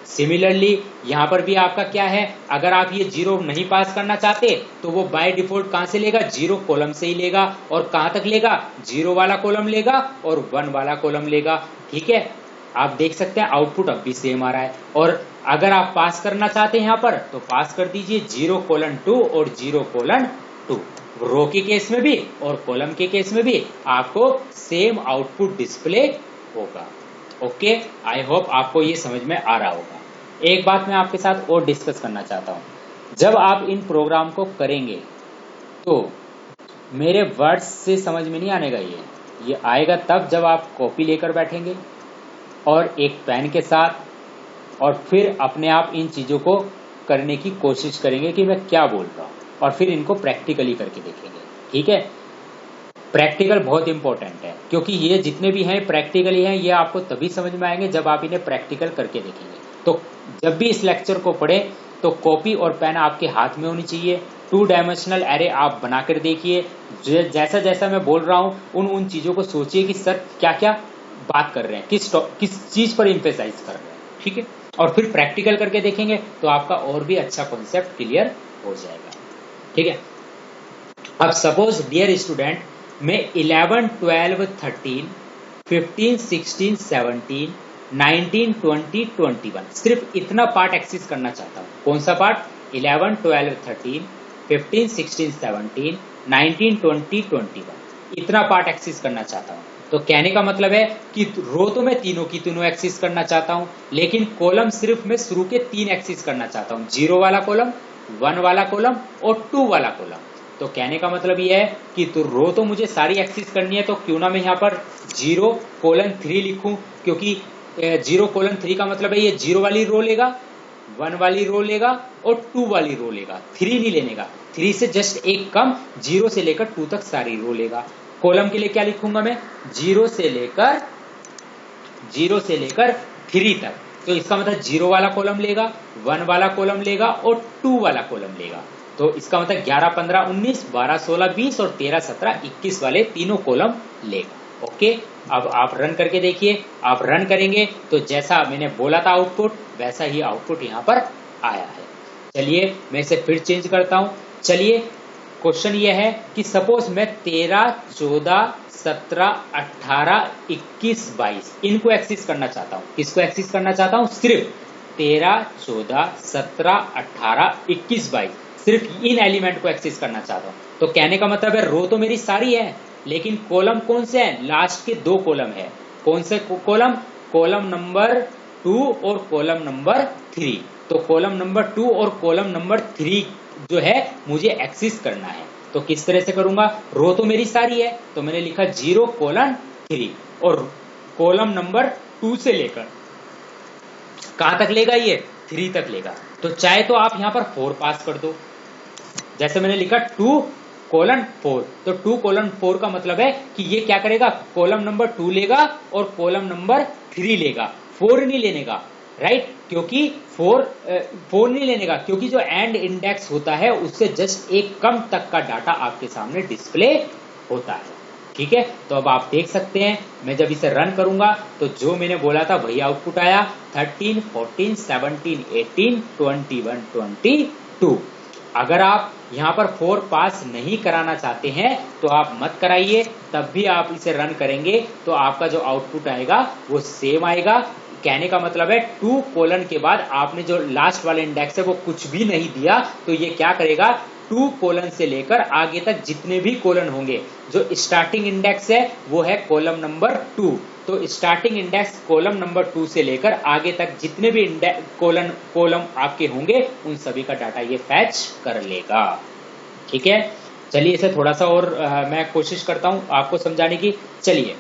सिमिलरली यहां पर भी आपका क्या है, अगर आप ये 0 नहीं पास करना चाहते तो वो बाय डिफॉल्ट कहां से लेगा? 0 कॉलम से ही लेगा, और कहां तक लेगा? 0 वाला कॉलम लेगा और 1 वाला कॉलम लेगा। ठीक है, आप देख सकते हैं आउटपुट अब भी सेम आ रहा है। और अगर आप पास करना चाहते हैं यहां पर तो पास कर दीजिए 0:2 और 0:2, रो के केस में भी और कॉलम के केस में भी आपको सेम आउटपुट डिस्प्ले होगा। ओके, आई होप आपको ये समझ में आ रहा होगा। एक बात मैं आपके साथ और डिस्कस करना चाहता हूं, जब आप इन प्रोग्राम को करेंगे तो मेरे वर्ड्स से समझ में नहीं आनेगा, ये आएगा तब जब आप कॉपी लेकर बैठेंगे और एक पेन के साथ, और फिर अपने आप इन चीज़ों को करने की कोशिश करेंगे कि मैं क्या बोल रहा हूँ, और फिर इनको प्रैक्टिकली करके देखेंगे। ठीक है, प्रैक्टिकल बहुत इंपॉर्टेंट है, क्योंकि ये जितने भी हैं प्रैक्टिकली हैं, ये आपको तभी समझ में आएंगे जब आप इन्हें प्रैक्टिकल करके देखेंगे। तो जब भी इस लेक्चर को पढ़ें तो कॉपी और पेन आपके हाथ में होनी चाहिए। 2 डायमेंशनल एरे आप बनाकर देखिए, जैसा जैसा मैं बोल रहा हूँ उन चीज़ों को सोचिए कि सर क्या क्या बात कर रहे हैं, किस चीज़ पर इम्फेसाइज कर रहे हैं। ठीक है, और फिर प्रैक्टिकल करके देखेंगे तो आपका और भी अच्छा कॉन्सेप्ट क्लियर हो जाएगा। ठीक है, अब सपोज डियर स्टूडेंट, मैं 11, 12, 13, 15, 16, 17, 19, 20, 21 सिर्फ इतना पार्ट एक्सेस करना चाहता हूँ। कौन सा पार्ट? 11, 12, 13, 15, 16, 17, 19, 20, 21 इतना पार्ट एक्सेस करना चाहता हूँ। तो कहने का मतलब है कि रो तो मैं तीनों की तीनों एक्सेस करना चाहता हूँ, लेकिन कॉलम सिर्फ मैं शुरू के 3 एक्सेस करना चाहता हूँ, 0 वाला कॉलम, 1 वाला कॉलम और 2 वाला कॉलम। तो कहने का मतलब यह है कि तो रो तो मुझे सारी एक्सेस करनी है, तो क्यों ना मैं यहाँ पर 0:3 लिखूं, क्योंकि 0:3 का मतलब है ये 0 वाली रो लेगा, 1 वाली रो लेगा और 2 वाली रो लेगा, 3 नहीं लेने का, 3 से जस्ट एक कम, 0 से लेकर 2 तक सारी रो लेगा। कॉलम के लिए क्या लिखूंगा मैं? 0 से लेकर 3 तक, तो इसका मतलब 0 वाला कॉलम लेगा, 1 वाला कॉलम लेगा और 2 वाला कॉलम लेगा। तो इसका मतलब 11, 15, 19, 12, 16, 20 और 13, 17, 21 वाले तीनों कॉलम लेगा। ओके, अब आप रन करके देखिए, आप रन करेंगे तो जैसा मैंने बोला था आउटपुट, वैसा ही आउटपुट यहाँ पर आया है। चलिए मैं इसे फिर चेंज करता हूँ। चलिए, क्वेश्चन ये है कि सपोज मैं 13, 14, 17, 18, 21, 22 इनको एक्सेस करना चाहता हूँ। किसको एक्सेस करना चाहता हूँ? सिर्फ 13, 14, 17, 18, 21, 22 सिर्फ इन एलिमेंट को एक्सेस करना चाहता हूँ। तो कहने का मतलब है रो तो मेरी सारी है, लेकिन कॉलम कौन से हैं? लास्ट के 2 कॉलम है। कौन से कॉलम? कॉलम नंबर 2 और कॉलम नंबर 3। तो कॉलम नंबर 2 और कॉलम नंबर 3 जो है मुझे एक्सेस करना है। तो किस तरह से करूंगा? रो तो मेरी सारी है, तो मैंने लिखा 0:3 और कॉलम नंबर 2 से लेकर कहां तक लेगा? ये 3 तक लेगा। तो चाहे तो आप यहां पर 4 पास कर दो, जैसे मैंने लिखा 2:4, तो 2:4 का मतलब है कि ये क्या करेगा? कॉलम नंबर 2 लेगा और कॉलम नंबर 3 लेगा, 4 नहीं लेने का, राइट? क्योंकि 4 नहीं लेने का, क्योंकि जो एंड इंडेक्स होता है उससे जस्ट एक कम तक का डाटा आपके सामने डिस्प्ले होता है। ठीक है, तो अब आप देख सकते हैं मैं जब इसे रन करूंगा तो जो मैंने बोला था वही आउटपुट आया 13, 14, 17, 18, 21, 22। अगर आप यहाँ पर 4 पास नहीं कराना चाहते हैं तो आप मत कराइए, तब भी आप इसे रन करेंगे तो आपका जो आउटपुट आएगा वो सेम आएगा। कहने का मतलब है 2 कोलन के बाद आपने जो लास्ट वाला इंडेक्स है वो कुछ भी नहीं दिया तो ये क्या करेगा 2 कोलन से लेकर आगे तक जितने भी कोलन होंगे, जो स्टार्टिंग इंडेक्स है वो है कॉलम नंबर 2, तो स्टार्टिंग इंडेक्स कॉलम नंबर 2 से लेकर आगे तक जितने भी कॉलम आपके होंगे उन सभी का डाटा ये फैच कर लेगा। ठीक है, चलिए इसे थोड़ा सा और मैं कोशिश करता हूं आपको समझाने की। चलिए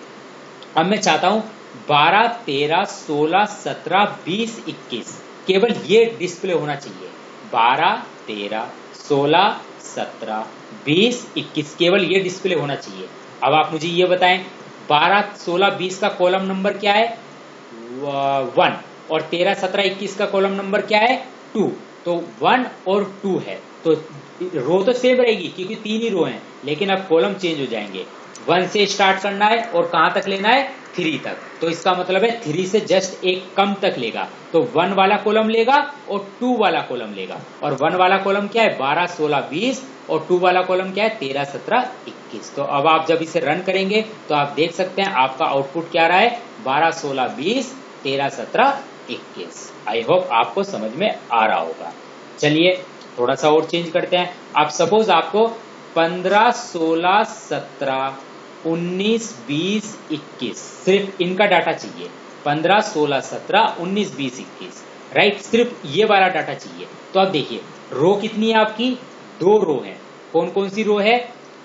अब मैं चाहता हूं 12, 13, 16, 17, 20, 21 केवल ये डिस्प्ले होना चाहिए। 12, 13, 16, 17, 20, 21 केवल ये डिस्प्ले होना चाहिए। अब आप मुझे ये बताएं 12, 16, 20 का कॉलम नंबर क्या है 1 और 13, 17, 21 का कॉलम नंबर क्या है 2, तो 1 और 2 है तो रो तो सेम रहेगी क्योंकि 3 ही रो हैं, लेकिन अब कॉलम चेंज हो जाएंगे। 1 से स्टार्ट करना है और कहां तक लेना है 3 तक, तो इसका मतलब है 3 से जस्ट एक कम तक लेगा, तो 1 वाला कॉलम लेगा और 2 वाला कॉलम लेगा। और 1 वाला कॉलम क्या है 12, 16, 20 और 2 वाला कॉलम क्या है 13, 17, 21। तो अब आप जब इसे रन करेंगे तो आप देख सकते हैं आपका आउटपुट क्या रहा है 12, 16, 20, 13, 17, 21। आई होप आपको समझ में आ रहा होगा। चलिए थोड़ा सा और चेंज करते हैं। आप सपोज आपको 15, 16, 17, 19, 20, 21 सिर्फ इनका डाटा चाहिए। 15, 16, 17, 19, 20, 21 राइट, सिर्फ ये वाला डाटा चाहिए। तो अब देखिए रो कितनी है आपकी 2 रो है। कौन कौन सी रो है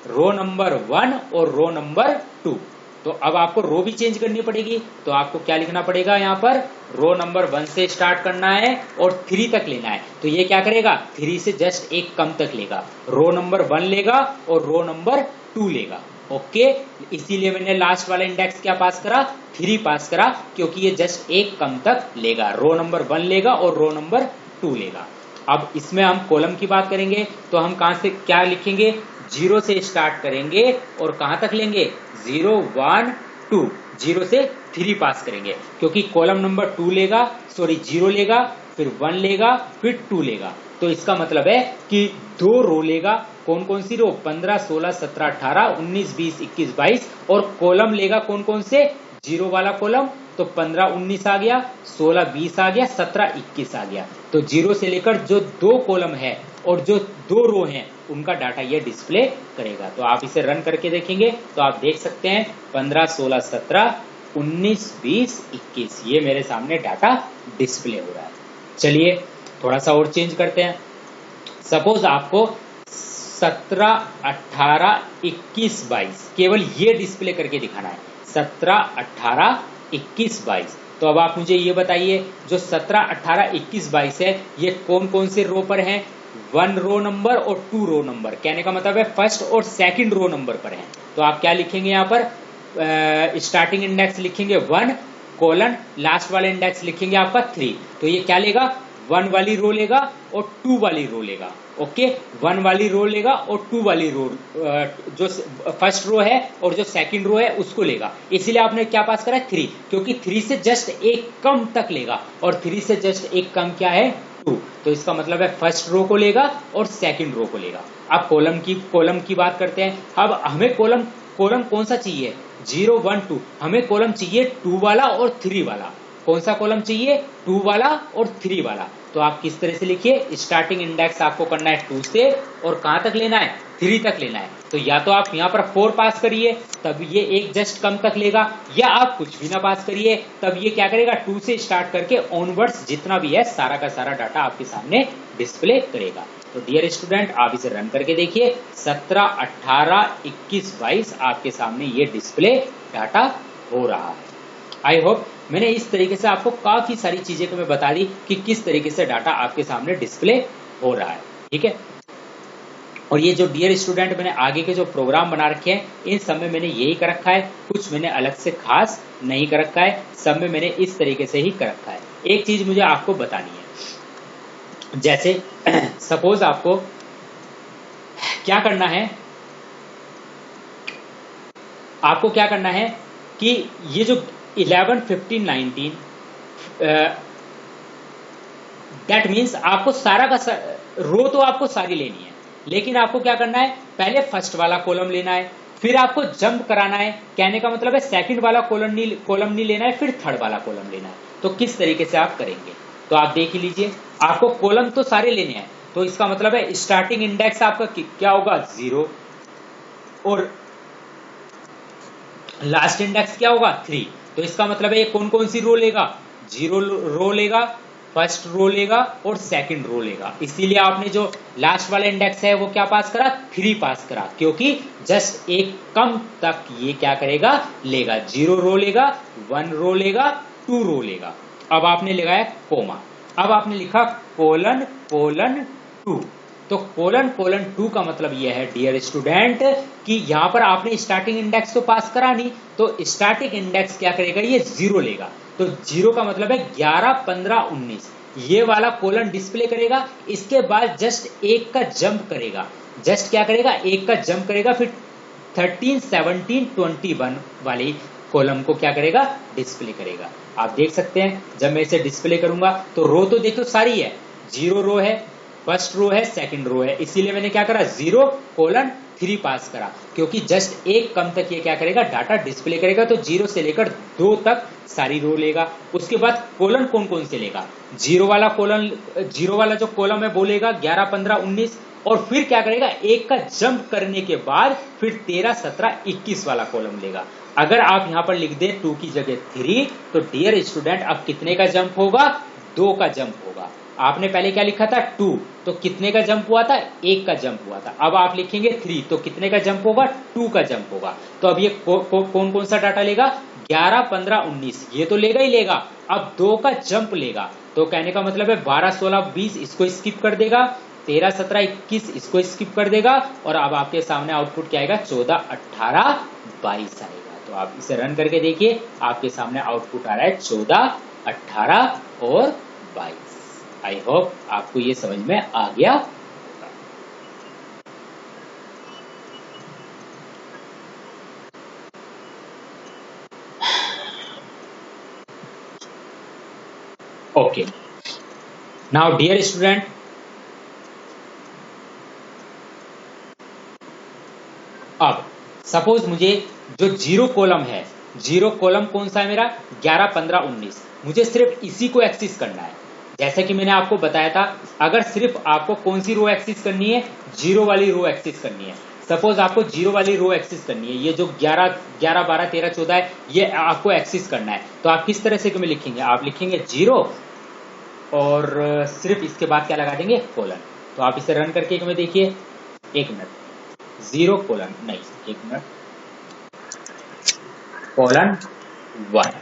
रो नंबर 1 और रो नंबर 2। तो अब आपको रो भी चेंज करनी पड़ेगी, तो आपको क्या लिखना पड़ेगा यहाँ पर रो नंबर 1 से स्टार्ट करना है और 3 तक लेना है। तो ये क्या करेगा 3 से जस्ट एक कम तक लेगा, रो नंबर 1 लेगा और रो नंबर 2 लेगा। ओके, इसीलिए मैंने लास्ट वाला इंडेक्स क्या पास करा 3 पास करा, क्योंकि ये जस्ट एक कम तक लेगा, रो नंबर 1 लेगा और रो नंबर 2 लेगा। अब इसमें हम कॉलम की बात करेंगे तो हम कहां से क्या लिखेंगे 0 से स्टार्ट करेंगे और कहां तक लेंगे 0, 1, 2, 0 से 3 पास करेंगे, क्योंकि कॉलम नंबर 2 लेगा 0 लेगा, फिर 1 लेगा, फिर 2 लेगा। तो इसका मतलब है कि 2 रो लेगा। कौन कौन सी रो 15, 16, 17, 18, 19, 20, 21, 22 और कॉलम लेगा कौन कौन से 0 वाला कॉलम, तो 15, 19 आ गया, 16, 20 आ गया, 17, 21 आ गया। तो 0 से लेकर जो 2 कॉलम है और जो 2 रो हैं उनका डाटा ये डिस्प्ले करेगा। तो आप इसे रन करके देखेंगे तो आप देख सकते हैं 15, 16, 17, 19, 20, 21 ये मेरे सामने डाटा डिस्प्ले हो रहा है। चलिए थोड़ा सा और चेंज करते हैं। सपोज आपको 17, 18, 21, 22 केवल ये डिस्प्ले करके दिखाना है 17, 18, 21, 22। तो अब आप मुझे ये बताइए जो 17, 18, 21, 22 है ये कौन कौन से रो पर हैं 1 रो नंबर और 2 रो नंबर, कहने का मतलब है फर्स्ट और सेकंड रो नंबर पर है। तो आप क्या लिखेंगे यहाँ पर स्टार्टिंग इंडेक्स लिखेंगे 1 कोलन लास्ट वाला इंडेक्स लिखेंगे आपका 3। तो ये क्या लेगा 1 वाली रो लेगा और 2 वाली रो लेगा। ओके, 1 वाली रो लेगा और 2 वाली रो जो फर्स्ट रो है और जो सेकंड रो है उसको लेगा। इसीलिए आपने क्या पास करा 3, क्योंकि 3 से जस्ट एक कम तक लेगा और 3 से जस्ट एक कम क्या है 2। तो इसका मतलब है फर्स्ट रो को लेगा और सेकंड रो को लेगा। अब कॉलम की बात करते हैं। अब हमें कॉलम कौन सा चाहिए 0, 1, 2, हमें कॉलम चाहिए 2 वाला और 3 वाला। कौन सा कॉलम चाहिए 2 वाला और 3 वाला। तो आप किस तरह से लिखिए स्टार्टिंग इंडेक्स आपको करना है 2 से और कहां तक लेना है 3 तक लेना है। तो या तो आप यहां पर 4 पास करिए तब ये एक जस्ट कम तक लेगा, या आप कुछ भी ना पास करिए तब ये क्या करेगा 2 से स्टार्ट करके ऑनवर्ड्स जितना भी है सारा का सारा डाटा आपके सामने डिस्प्ले करेगा। तो डियर स्टूडेंट आप इसे रन करके देखिए 17, 18, 21, 22 आपके सामने ये डिस्प्ले डाटा हो रहा है। आई होप मैंने इस तरीके से आपको काफी सारी चीजें को मैं बता दी कि किस तरीके से डाटा आपके सामने डिस्प्ले हो रहा है। ठीक है, और ये जो डियर स्टूडेंट मैंने आगे के जो प्रोग्राम बना रखे हैं इन सब में मैंने यही कर रखा है, कुछ मैंने अलग से खास नहीं कर रखा है, सब में मैंने इस तरीके से ही कर रखा है। एक चीज मुझे आपको बतानी है, जैसे सपोज आपको क्या करना है, आपको क्या करना है कि ये जो 11, 15, 19 दैट मीन्स आपको सारा का रो तो आपको सारी लेनी है, लेकिन आपको क्या करना है, पहले फर्स्ट वाला कॉलम लेना है, फिर आपको जंप कराना है। कहने का मतलब है सेकंड वाला कॉलम नहीं लेना है, फिर थर्ड वाला कॉलम लेना है। तो किस तरीके से आप करेंगे तो आप देख ही लीजिए। आपको कॉलम तो सारे लेने हैं, तो इसका मतलब है स्टार्टिंग इंडेक्स आपका क्या होगा 0 और लास्ट इंडेक्स क्या होगा 3। तो इसका मतलब है ये कौन कौन सी रो लेगा, 0 रो लेगा, फर्स्ट रो लेगा और सेकंड रो लेगा। इसीलिए आपने जो लास्ट वाला इंडेक्स है वो क्या पास करा, 3 पास करा, क्योंकि जस्ट एक कम तक ये क्या करेगा लेगा, 0 रो लेगा, 1 रो लेगा, 2 रो लेगा। अब आपने लगाया कोमा, अब आपने लिखा कोलन कोलन 2। तो कोलन कोलन 2 का मतलब यह है डियर स्टूडेंट कि यहां पर आपने स्टार्टिंग इंडेक्स तो पास करा नहीं, तो स्टार्टिंग इंडेक्स क्या करेगा, ये 0 लेगा। तो 0 का मतलब है 11, 15, 19 ये वाला कोलन डिस्प्ले करेगा। इसके बाद जस्ट एक का जंप करेगा, जस्ट क्या करेगा, एक का जंप करेगा, फिर 13, 17, 21 वाली कॉलम को क्या करेगा, डिस्प्ले करेगा। आप देख सकते हैं जब मैं इसे डिस्प्ले करूंगा तो रो तो देखो सारी है, 0 रो है, फर्स्ट रो है, सेकंड रो है, इसीलिए मैंने क्या करा 0:3 पास करा, क्योंकि जस्ट एक कम तक ये क्या करेगा डाटा डिस्प्ले करेगा। तो 0 से लेकर 2 तक सारी रो लेगा। उसके बाद कॉलम कौन कौन से लेगा, 0 वाला कॉलम, 0 वाला जो कॉलम है वो लेगा 11, 15, 19 और फिर क्या करेगा एक का जंप करने के बाद फिर 13, 17, 21 वाला कॉलम लेगा। अगर आप यहां पर लिख दे 2 की जगह 3 तो डियर स्टूडेंट अब कितने का जंप होगा, 2 का जंप होगा। आपने पहले क्या लिखा था 2, तो कितने का जंप हुआ था, 1 का जंप हुआ था। अब आप लिखेंगे 3 तो कितने का जंप होगा, 2 का जंप होगा। तो अब ये कौन कौन सा डाटा लेगा, 11, 15, 19 ये तो लेगा ही लेगा, अब 2 का जंप लेगा। तो कहने का मतलब है 12, 16, 20 इसको स्किप कर देगा, 13, 17, 21 इसको स्किप कर देगा और अब आपके सामने आउटपुट क्या आएगा, 14, 18, 22 आएगा। तो आप इसे रन करके देखिए, आपके सामने आउटपुट आ रहा है 14, 18 और 22। आई होप आपको ये समझ में आ गया। ओके, नाउ डियर स्टूडेंट, अब सपोज मुझे जो 0 कॉलम है, 0 कॉलम कौन सा है मेरा, 11, 15, 19, मुझे सिर्फ इसी को एक्सेस करना है। जैसे कि मैंने आपको बताया था, अगर सिर्फ आपको कौन सी रो एक्सेस करनी है, 0 वाली रो एक्सेस करनी है। सपोज आपको 0 वाली रो एक्सेस करनी है, ये जो 11, 12, 13, 14 है ये आपको एक्सेस करना है। तो आप किस तरह से में लिखेंगे, आप लिखेंगे 0 और सिर्फ इसके बाद क्या लगा देंगे, कोलन। तो आप इसे रन करके में देखिए, 1 मिनट, 0 कोलन नहीं, 1 मिनट, कोलन 1।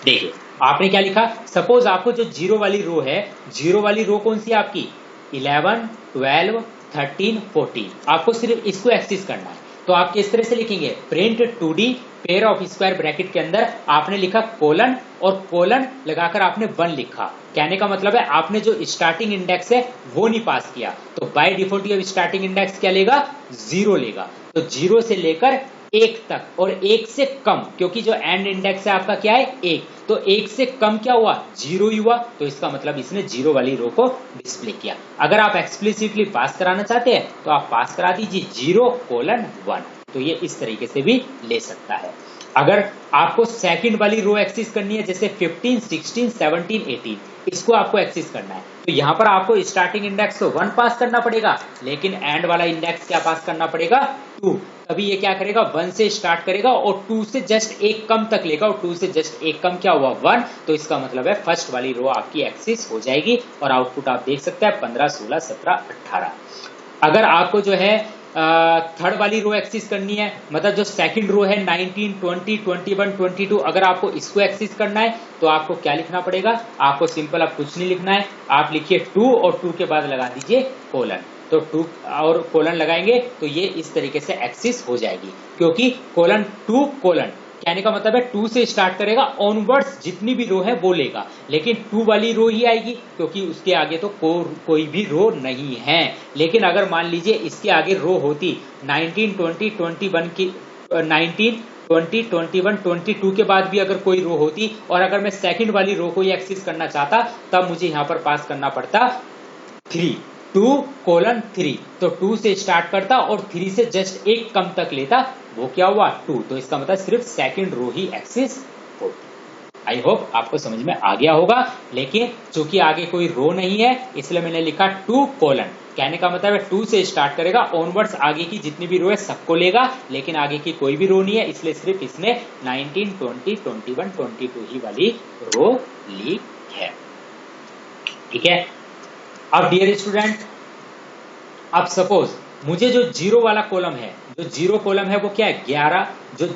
देखिए आपने क्या लिखा, सपोज आपको जो 0 वाली रो है, 0 वाली रो कौन सी है आपकी, 11, 12, 13, 14, आपको सिर्फ इसको एक्सेस करना है। तो आप किस तरह से लिखेंगे, print 2D pair of square bracket के अंदर आपने लिखा कोलन और कोलन लगाकर आपने 1 लिखा। कहने का मतलब है आपने जो स्टार्टिंग इंडेक्स है वो नहीं पास किया, तो बाय डिफॉल्ट ये स्टार्टिंग इंडेक्स क्या लेगा, 0 लेगा। तो 0 से लेकर 1 तक और 1 से कम, क्योंकि जो एंड इंडेक्स है आपका क्या है 1, तो 1 से कम क्या हुआ, 0 ही हुआ। तो इसका मतलब इसने 0 वाली रो को डिस्प्ले किया। अगर आप एक्सप्लिसिटली पास कराना चाहते हैं तो आप पास करा दीजिए 0:1। तो ये इस तरीके से भी ले सकता है। अगर आपको सेकंड वाली रो एक्सेस करनी है, जैसे 15, 16, 17, 18 इसको आपको एक्सेस करना है, तो यहां पर आपको स्टार्टिंग इंडेक्स तो 1 पास करना पड़ेगा, लेकिन एंड वाला इंडेक्स क्या पास करना पड़ेगा, 2। तभी ये क्या करेगा, 1 से स्टार्ट करेगा और 2 से जस्ट एक कम तक लेगा, और 2 से जस्ट एक कम क्या हुआ, 1। तो इसका मतलब है फर्स्ट वाली रो आपकी एक्सेस हो जाएगी और आउटपुट आप देख सकते हैं 15, 16, 17, 18। अगर आपको जो है थर्ड वाली रो एक्सेस करनी है, मतलब जो सेकंड रो है 19, 20, 21, 22, अगर आपको इसको एक्सेस करना है तो आपको क्या लिखना पड़ेगा, आपको सिंपल आप कुछ नहीं लिखना है, आप लिखिए 2 और 2 के बाद लगा दीजिए कोलन। तो 2 और कोलन लगाएंगे तो ये इस तरीके से एक्सेस हो जाएगी, क्योंकि कोलन 2 कोलन कहने का मतलब है 2 से स्टार्ट करेगा, ऑनवर्ड्स जितनी भी रो है वो लेगा, लेकिन 2 वाली रो ही आएगी क्योंकि उसके आगे तो कोई भी रो नहीं है। लेकिन अगर मान लीजिए इसके आगे रो होती 19, 20, 21 की 19, 20, 21, 22 के बाद भी अगर कोई रो होती और अगर मैं सेकंड वाली रो को ही एक्सेस करना चाहता तब मुझे यहां पर पास करना पड़ता 3, 2:3। तो 2 से स्टार्ट करता और 3 से जस्ट एक कम तक लेता, वो क्या हुआ 2। तो इसका मतलब सिर्फ सेकंड रो ही एक्सेस होती। आई होप आपको समझ में आ गया होगा। लेकिन चूंकि आगे कोई रो नहीं है इसलिए मैंने लिखा 2 कोलन। कहने का मतलब है 2 से स्टार्ट करेगा, ऑनवर्ड्स आगे की जितनी भी रो है सबको लेगा, लेकिन आगे की कोई भी रो नहीं है इसलिए सिर्फ इसने 19, 20, 21, 22 ही वाली रो ली है। ठीक है। अब डियर स्टूडेंट, अब सपोज मुझे जो जीरो वाला कॉलम है, जो जीरो कॉलम है वो क्या है 11, जो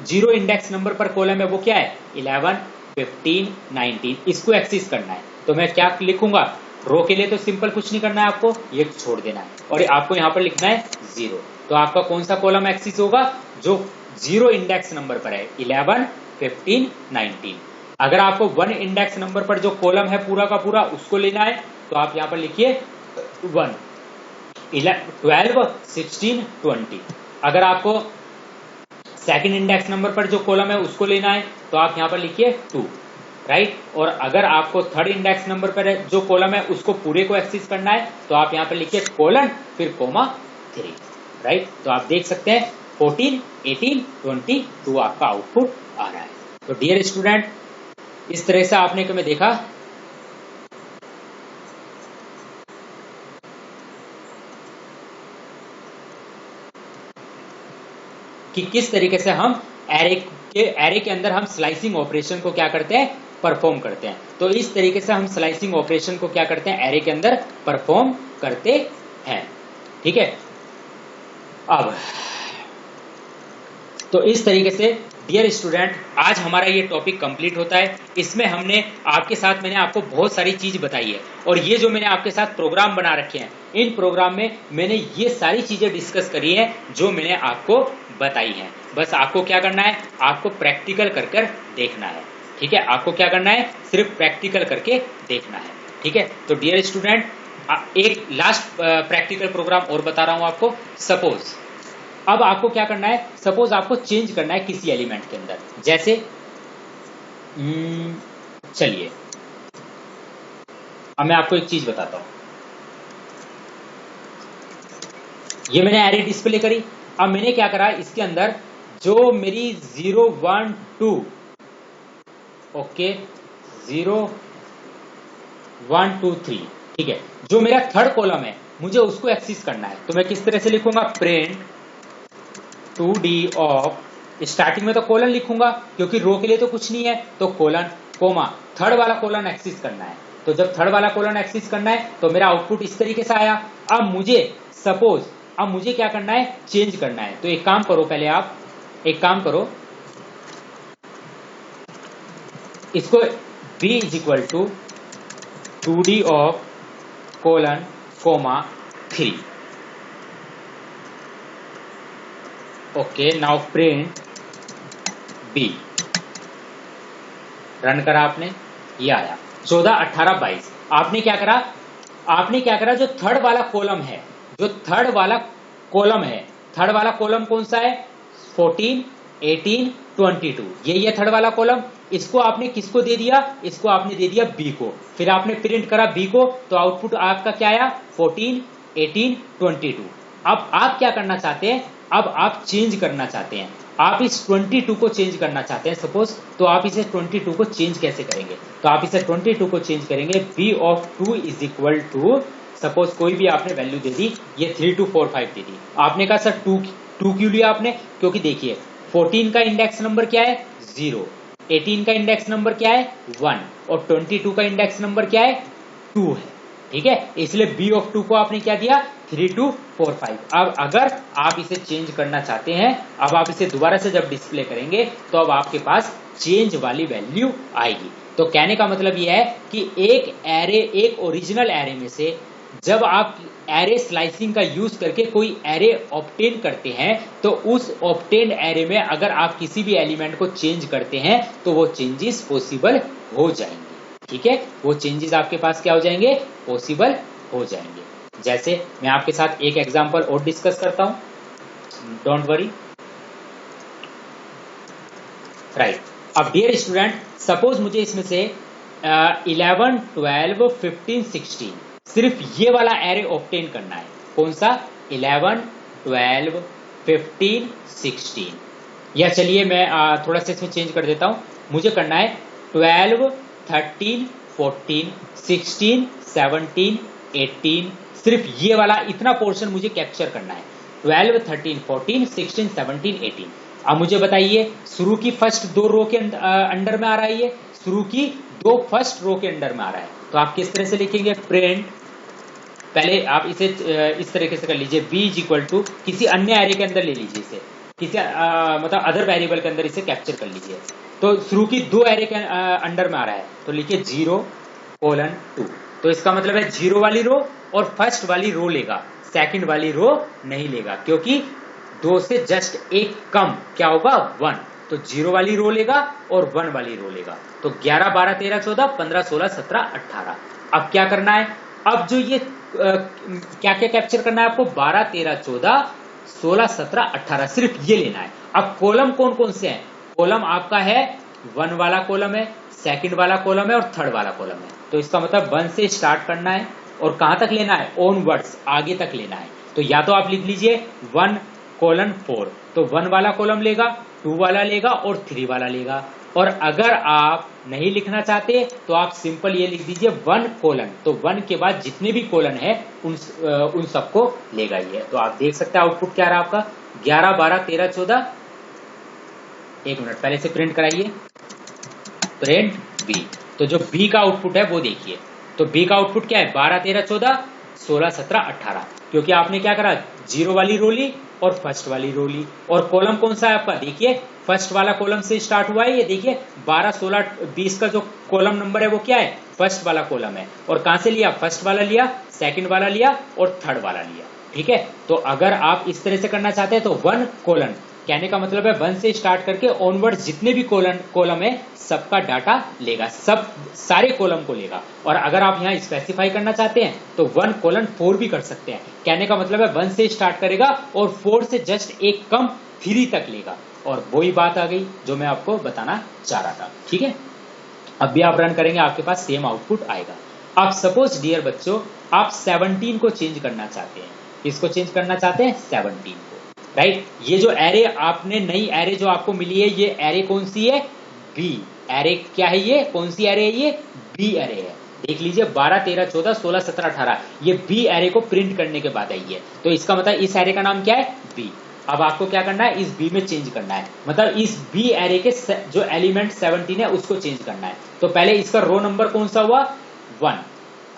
जीरो इंडेक्स नंबर पर कॉलम है वो क्या है 11, 15, 19, इसको एक्सेस करना है। तो मैं क्या लिखूंगा, रो के लिए तो सिंपल कुछ नहीं करना है, आपको ये छोड़ देना है और आपको यहां पर लिखना है 0। तो आपका कौन सा कॉलम एक्सेस होगा, जो जीरो इंडेक्स नंबर पर है 11, 15, 19। अगर आपको 1 इंडेक्स नंबर पर जो कॉलम है पूरा का पूरा उसको लेना है तो आप यहां पर लिखिए 1, 12, 16, 20। अगर आपको सेकंड इंडेक्स नंबर पर जो कॉलम है उसको लेना है तो आप यहां पर लिखिए 2, राइट। और अगर आपको थर्ड इंडेक्स नंबर पर जो कॉलम है उसको पूरे को एक्सेस करना है तो आप यहां पर लिखिए कोलन फिर कोमा 3, राइट। तो आप देख सकते हैं 14, 18, 22 आपका आउटपुट आ रहा है। तो डियर स्टूडेंट, इस तरह से आपने में देखा कि किस तरीके से हम एरे के अंदर हम स्लाइसिंग ऑपरेशन को क्या करते हैं, परफॉर्म करते हैं। तो इस तरीके से हम स्लाइसिंग ऑपरेशन को क्या करते हैं, एरे के अंदर परफॉर्म करते हैं। ठीक है। अब तो इस तरीके से डियर स्टूडेंट आज हमारा ये टॉपिक कंप्लीट होता है। इसमें हमने आपके साथ, मैंने आपको बहुत सारी चीज बताई है और ये जो मैंने आपके साथ प्रोग्राम बना रखे हैं, इन प्रोग्राम में मैंने ये सारी चीजें डिस्कस करी है जो मैंने आपको बताई हैं। बस आपको क्या करना है, आपको प्रैक्टिकल कर कर देखना है। ठीक है, आपको क्या करना है, सिर्फ प्रैक्टिकल करके देखना है। ठीक है। तो डियर स्टूडेंट, एक लास्ट प्रैक्टिकल प्रोग्राम और बता रहा हूं आपको। सपोज अब आपको क्या करना है, सपोज आपको चेंज करना है किसी एलिमेंट के अंदर, जैसे चलिए अब मैं आपको एक चीज बताता हूं। ये मैंने एरे डिस्प्ले करी। अब मैंने क्या करा, इसके अंदर जो मेरी 0, 1, 2, ओके 0, 1, 2, 3, ठीक है, जो मेरा थर्ड कॉलम है मुझे उसको एक्सेस करना है। तो मैं किस तरह से लिखूंगा, प्रिंट 2D ऑफ, स्टार्टिंग में तो कोलन लिखूंगा क्योंकि रो के लिए तो कुछ नहीं है, तो कोलन कोमा थर्ड वाला कोलन एक्सेस करना है। तो जब थर्ड वाला कोलन एक्सेस करना है तो मेरा आउटपुट इस तरीके से आया। अब मुझे सपोज अब मुझे क्या करना है, चेंज करना है। तो एक काम करो, पहले आप एक काम करो, इसको b is 2D of colon comma 3, okay. Now print b, run करा आपने, ये आया 14, 18, 22। आपने क्या करा, जो थर्ड वाला कॉलम है, जो थर्ड वाला कॉलम है, थर्ड वाला कॉलम कौन सा है, 14, 18, 22, यही है थर्ड वाला कॉलम। इसको आपने किसको दे दिया, इसको आपने दे दिया b को। फिर आपने प्रिंट करा b को, तो आउटपुट आपका क्या आया, 14, 18, 22। अब आप क्या करना चाहते हैं, अब आप चेंज करना चाहते हैं, आप इस 22 को चेंज करना चाहते हैं सपोज। तो आप इसे 22 को चेंज कैसे करेंगे, तो आप इसे 22 को चेंज करेंगे, b of 2 is equal to, suppose कोई भी आपने वैल्यू दे दी, ये 3, 2, 4, 5 दे दी। आपने कहा सर 2 क्यों लिया आपने, क्योंकि देखिए 14 का इंडेक्स नंबर क्या है 0, 18 का इंडेक्स नंबर क्या है 1 और 22 का इंडेक्स नंबर क्या है 2 है। ठीक है, इसलिए b ऑफ 2 को आपने क्या दिया 3, 2, 4, 5। अब अगर आप इसे चेंज करना चाहते हैं, अब आप इसे दोबारा से जब डिस्प्ले करेंगे तो अब आपके पास चेंज वाली वैल्यू आएगी। तो कहने का मतलब यह है कि एक ओरिजिनल एरे में से जब आप एरे स्लाइसिंग का यूज करके कोई एरे ऑब्टेन करते हैं तो उस ऑब्टेन एरे में अगर आप किसी भी एलिमेंट को चेंज करते हैं तो वो चेंजेस पॉसिबल हो जाएंगे। ठीक है, वो चेंजेस आपके पास क्या हो जाएंगे, पॉसिबल हो जाएंगे। जैसे मैं आपके साथ एक एग्जांपल और डिस्कस करता हूं, डोंट वरी। राइट, अब डियर स्टूडेंट, सपोज मुझे इसमें से 11, 12, 15, 16 सिर्फ ये वाला एरे ऑब्टेन करना है। कौन सा, 11, 12, 15, 16। या चलिए मैं थोड़ा सा इसमें चेंज कर देता हूं, मुझे करना है 12, 13, 14, 16, 17, 18। सिर्फ ये वाला इतना पोर्शन मुझे कैप्चर करना है, 12, 13, 14, 16, 17, 18। अब मुझे बताइए, शुरू की फर्स्ट दो रो के अंडर में आ रहा है, ये शुरू की दो फर्स्ट रो के अंडर में आ रहा है, तो आप किस तरह से लिखेंगे, प्रिंट, पहले आप इसे इस तरीके से कर लीजिए, b इज इक्वल टू किसी अन्य एरे के अंदर ले लीजिए इसे, किसी मतलब अदर वेरिएबल के अंदर इसे कैप्चर कर लीजिए। तो शुरू की दो एरे के अंडर में आ रहा है, तो लिखिए 0:2। तो इसका मतलब है 0 वाली रो और फर्स्ट वाली रो लेगा, सेकंड वाली रो नहीं लेगा, क्योंकि 2 से जस्ट एक कम क्या होगा, 1। तो 0 वाली रो लेगा और 1 वाली रो लेगा। तो 11, 12, 13, 14, 15, 16, 17, 18। अब क्या करना है, अब जो ये क्या क्या कैप्चर करना है आपको, 12, 13, 14, 16, 17, 18, सिर्फ ये लेना है। अब कॉलम कौन कौन से हैं, कॉलम आपका है 1 वाला कॉलम है, सेकंड वाला कॉलम है और थर्ड वाला कॉलम है। तो इसका मतलब 1 से स्टार्ट करना है और कहां तक लेना है, ऑनवर्ड्स, आगे तक लेना है। तो या तो आप लिख लीजिए 1:4, तो 1 वाला कॉलम लेगा, 2 वाला लेगा और 3 वाला लेगा। और अगर आप नहीं लिखना चाहते तो आप सिंपल ये लिख दीजिए 1:, तो 1 के बाद जितने भी कॉलम है उन सबको लेगा ये। तो आप देख सकते हैं आउटपुट क्या रहा आपका, 11, 12, 13, 14। एक मिनट, पहले से प्रिंट कराइए, प्रिंट बी। तो जो बी का आउटपुट है वो देखिए, तो बी का आउटपुट क्या है, 12, 13, 14, 16, 17, 18। क्योंकि आपने क्या करा, 0 वाली रो ली और फर्स्ट वाली रो ली। और कॉलम कौन सा है आपका, देखिए फर्स्ट वाला कॉलम से स्टार्ट हुआ है, ये देखिए 12, 16, 20 का जो कॉलम नंबर है वो क्या है, फर्स्ट वाला कॉलम है। और कहां से लिया, फर्स्ट वाला लिया, सेकंड वाला लिया और थर्ड वाला लिया। ठीक है, तो अगर आप इस तरह से करना चाहते हैं तो 1:, कहने का मतलब है 1 से स्टार्ट करके ऑनवर्ड जितने भी कॉलम है सबका डाटा लेगा, सब सारे कॉलम को लेगा। और अगर आप यहाँ स्पेसिफाई करना चाहते हैं तो 1:4 भी कर सकते हैं। कहने का मतलब है 1 से स्टार्ट करेगा और 4 से जस्ट एक कम 3 तक लेगा। और वही बात आ गई जो मैं आपको बताना चाह रहा था। ठीक है, अब भी आप रन करेंगे, आपके पास सेम आउटपुट आएगा। अब सपोज डियर बच्चों, आप 17 को चेंज करना चाहते हैं, किसको चेंज करना चाहते हैं, 17 को। राइट, ये जो एरे आपने नई एरे जो आपको मिली है, ये एरे कौन सी है, बी एरे। क्या है ये, कौन सी एरे है, ये बी एरे है। देख लीजिए 12, 13, 14, 16, 17, 18, ये बी एरे को प्रिंट करने के बाद आई है। तो इसका मतलब इस एरे का नाम क्या है, बी। अब आपको क्या करना है, इस बी में चेंज करना है, मतलब इस बी एरे के जो एलिमेंट 17 है उसको चेंज करना है। तो पहले इसका रो नंबर कौन सा हुआ, 1।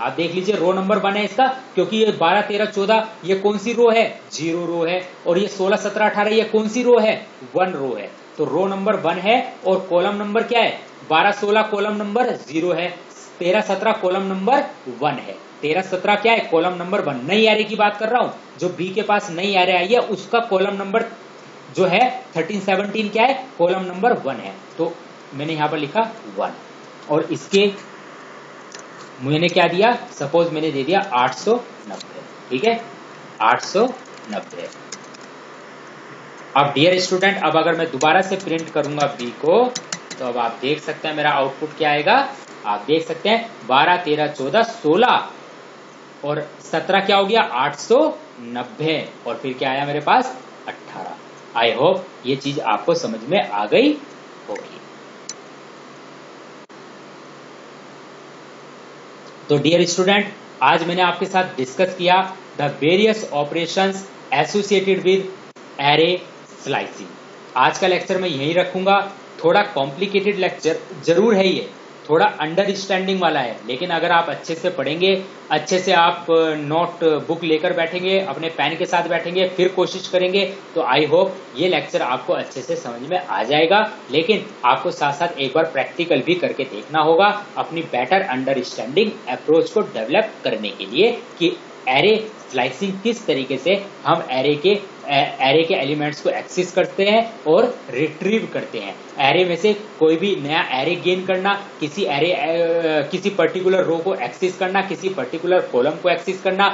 आप देख लीजिए रो नंबर 1 है इसका, क्योंकि ये 12, 13, 14 ये कौन सी रो है, 0 रो है। और ये 16, 17, 18 ये कौन सी रो है, 1 रो है। तो रो नंबर 1 है और कॉलम नंबर क्या है, 12, 16 कॉलम नंबर 0 है, 13, 17 कॉलम नंबर 1 है। 13, 17 क्या है, कॉलम नंबर 1। नई एरे की बात कर रहा हूं, जो बी के पास नई एरे आई है उसका कॉलम नंबर जो है 13, 17 क्या है, कॉलम नंबर 1 है। तो मैंने यहां पर लिखा 1 और इसके मैंने क्या दिया, सपोज मैंने दे दिया 890। ठीक है, 890। अब डियर स्टूडेंट, अब अगर मैं दोबारा से प्रिंट करूंगा बी को, तो अब आप देख सकते हैं मेरा आउटपुट क्या आएगा। आप देख सकते हैं 12, 13, 14, 16 और 17 क्या हो गया, 890। और फिर क्या आया मेरे पास, 18। आई होप ये चीज आपको समझ में आ गई होगी। तो डियर स्टूडेंट, आज मैंने आपके साथ डिस्कस किया the various operations associated with array slicing. आज का लेक्चर मैं यहीं रखूंगा, थोड़ा कॉम्प्लिकेटेड लेक्चर जरूर है ये, थोड़ा अंडरस्टैंडिंग वाला है, लेकिन अगर आप अच्छे से पढ़ेंगे, अच्छे से आप नोट बुक लेकर बैठेंगे, अपने पेन के साथ बैठेंगे, फिर कोशिश करेंगे, तो आई होप ये लेक्चर आपको अच्छे से समझ में आ जाएगा। लेकिन आपको साथ साथ एक बार प्रैक्टिकल भी करके देखना होगा अपनी बेटर अंडरस्टैंडिंग अप्रोच को डेवलप करने के लिए कि एरे स्लाइसिंग किस तरीके से हम एरे के एलिमेंट्स को एक्सेस करते हैं और रिट्रीव करते हैं। एरे में से कोई भी नया एरे गेन करना, किसी पर्टिकुलर रो को एक्सेस करना, किसी पर्टिकुलर कॉलम को एक्सेस करना,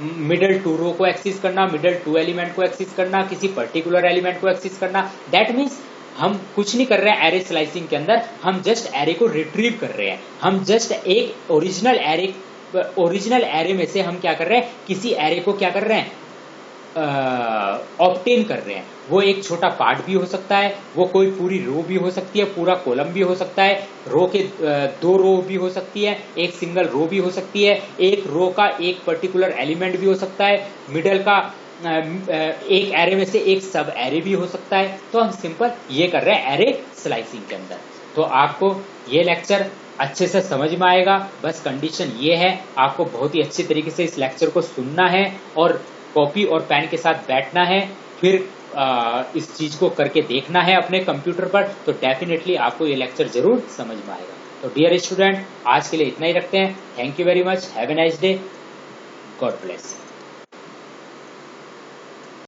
मिडल टू रो को एक्सेस करना, मिडल टू एलिमेंट को एक्सेस करना, किसी पर्टिकुलर एलिमेंट को एक्सेस करना। दैट मीन्स हम कुछ नहीं कर रहे हैं एरे स्लाइसिंग के अंदर, हम जस्ट एरे को रिट्रीव कर रहे हैं। हम जस्ट एक ओरिजिनल एरे में से हम क्या कर रहे हैं, किसी एरे को क्या कर रहे हैं, ऑब्टेन कर रहे हैं। वो एक छोटा पार्ट भी हो सकता है, वो कोई पूरी रो भी हो सकती है, पूरा कॉलम भी हो सकता है, रो के 2 रो भी हो सकती है, एक सिंगल रो भी हो सकती है, एक रो का एक पर्टिकुलर एलिमेंट भी हो सकता है, मिडल का एक एरे में से एक सब एरे भी हो सकता है। तो हम सिंपल ये कर रहे हैं एरे स्लाइसिंग के अंदर। तो आपको ये लेक्चर अच्छे से समझ में आएगा। बस कंडीशन ये है, आपको बहुत ही अच्छी तरीके से इस लेक्चर को सुनना है और कॉपी और पेन के साथ बैठना है, फिर इस चीज को करके देखना है अपने कंप्यूटर पर, तो डेफिनेटली आपको ये लेक्चर जरूर समझ में आएगा। तो डियर स्टूडेंट, आज के लिए इतना ही रखते हैं। Thank you very much, have a nice day, God bless.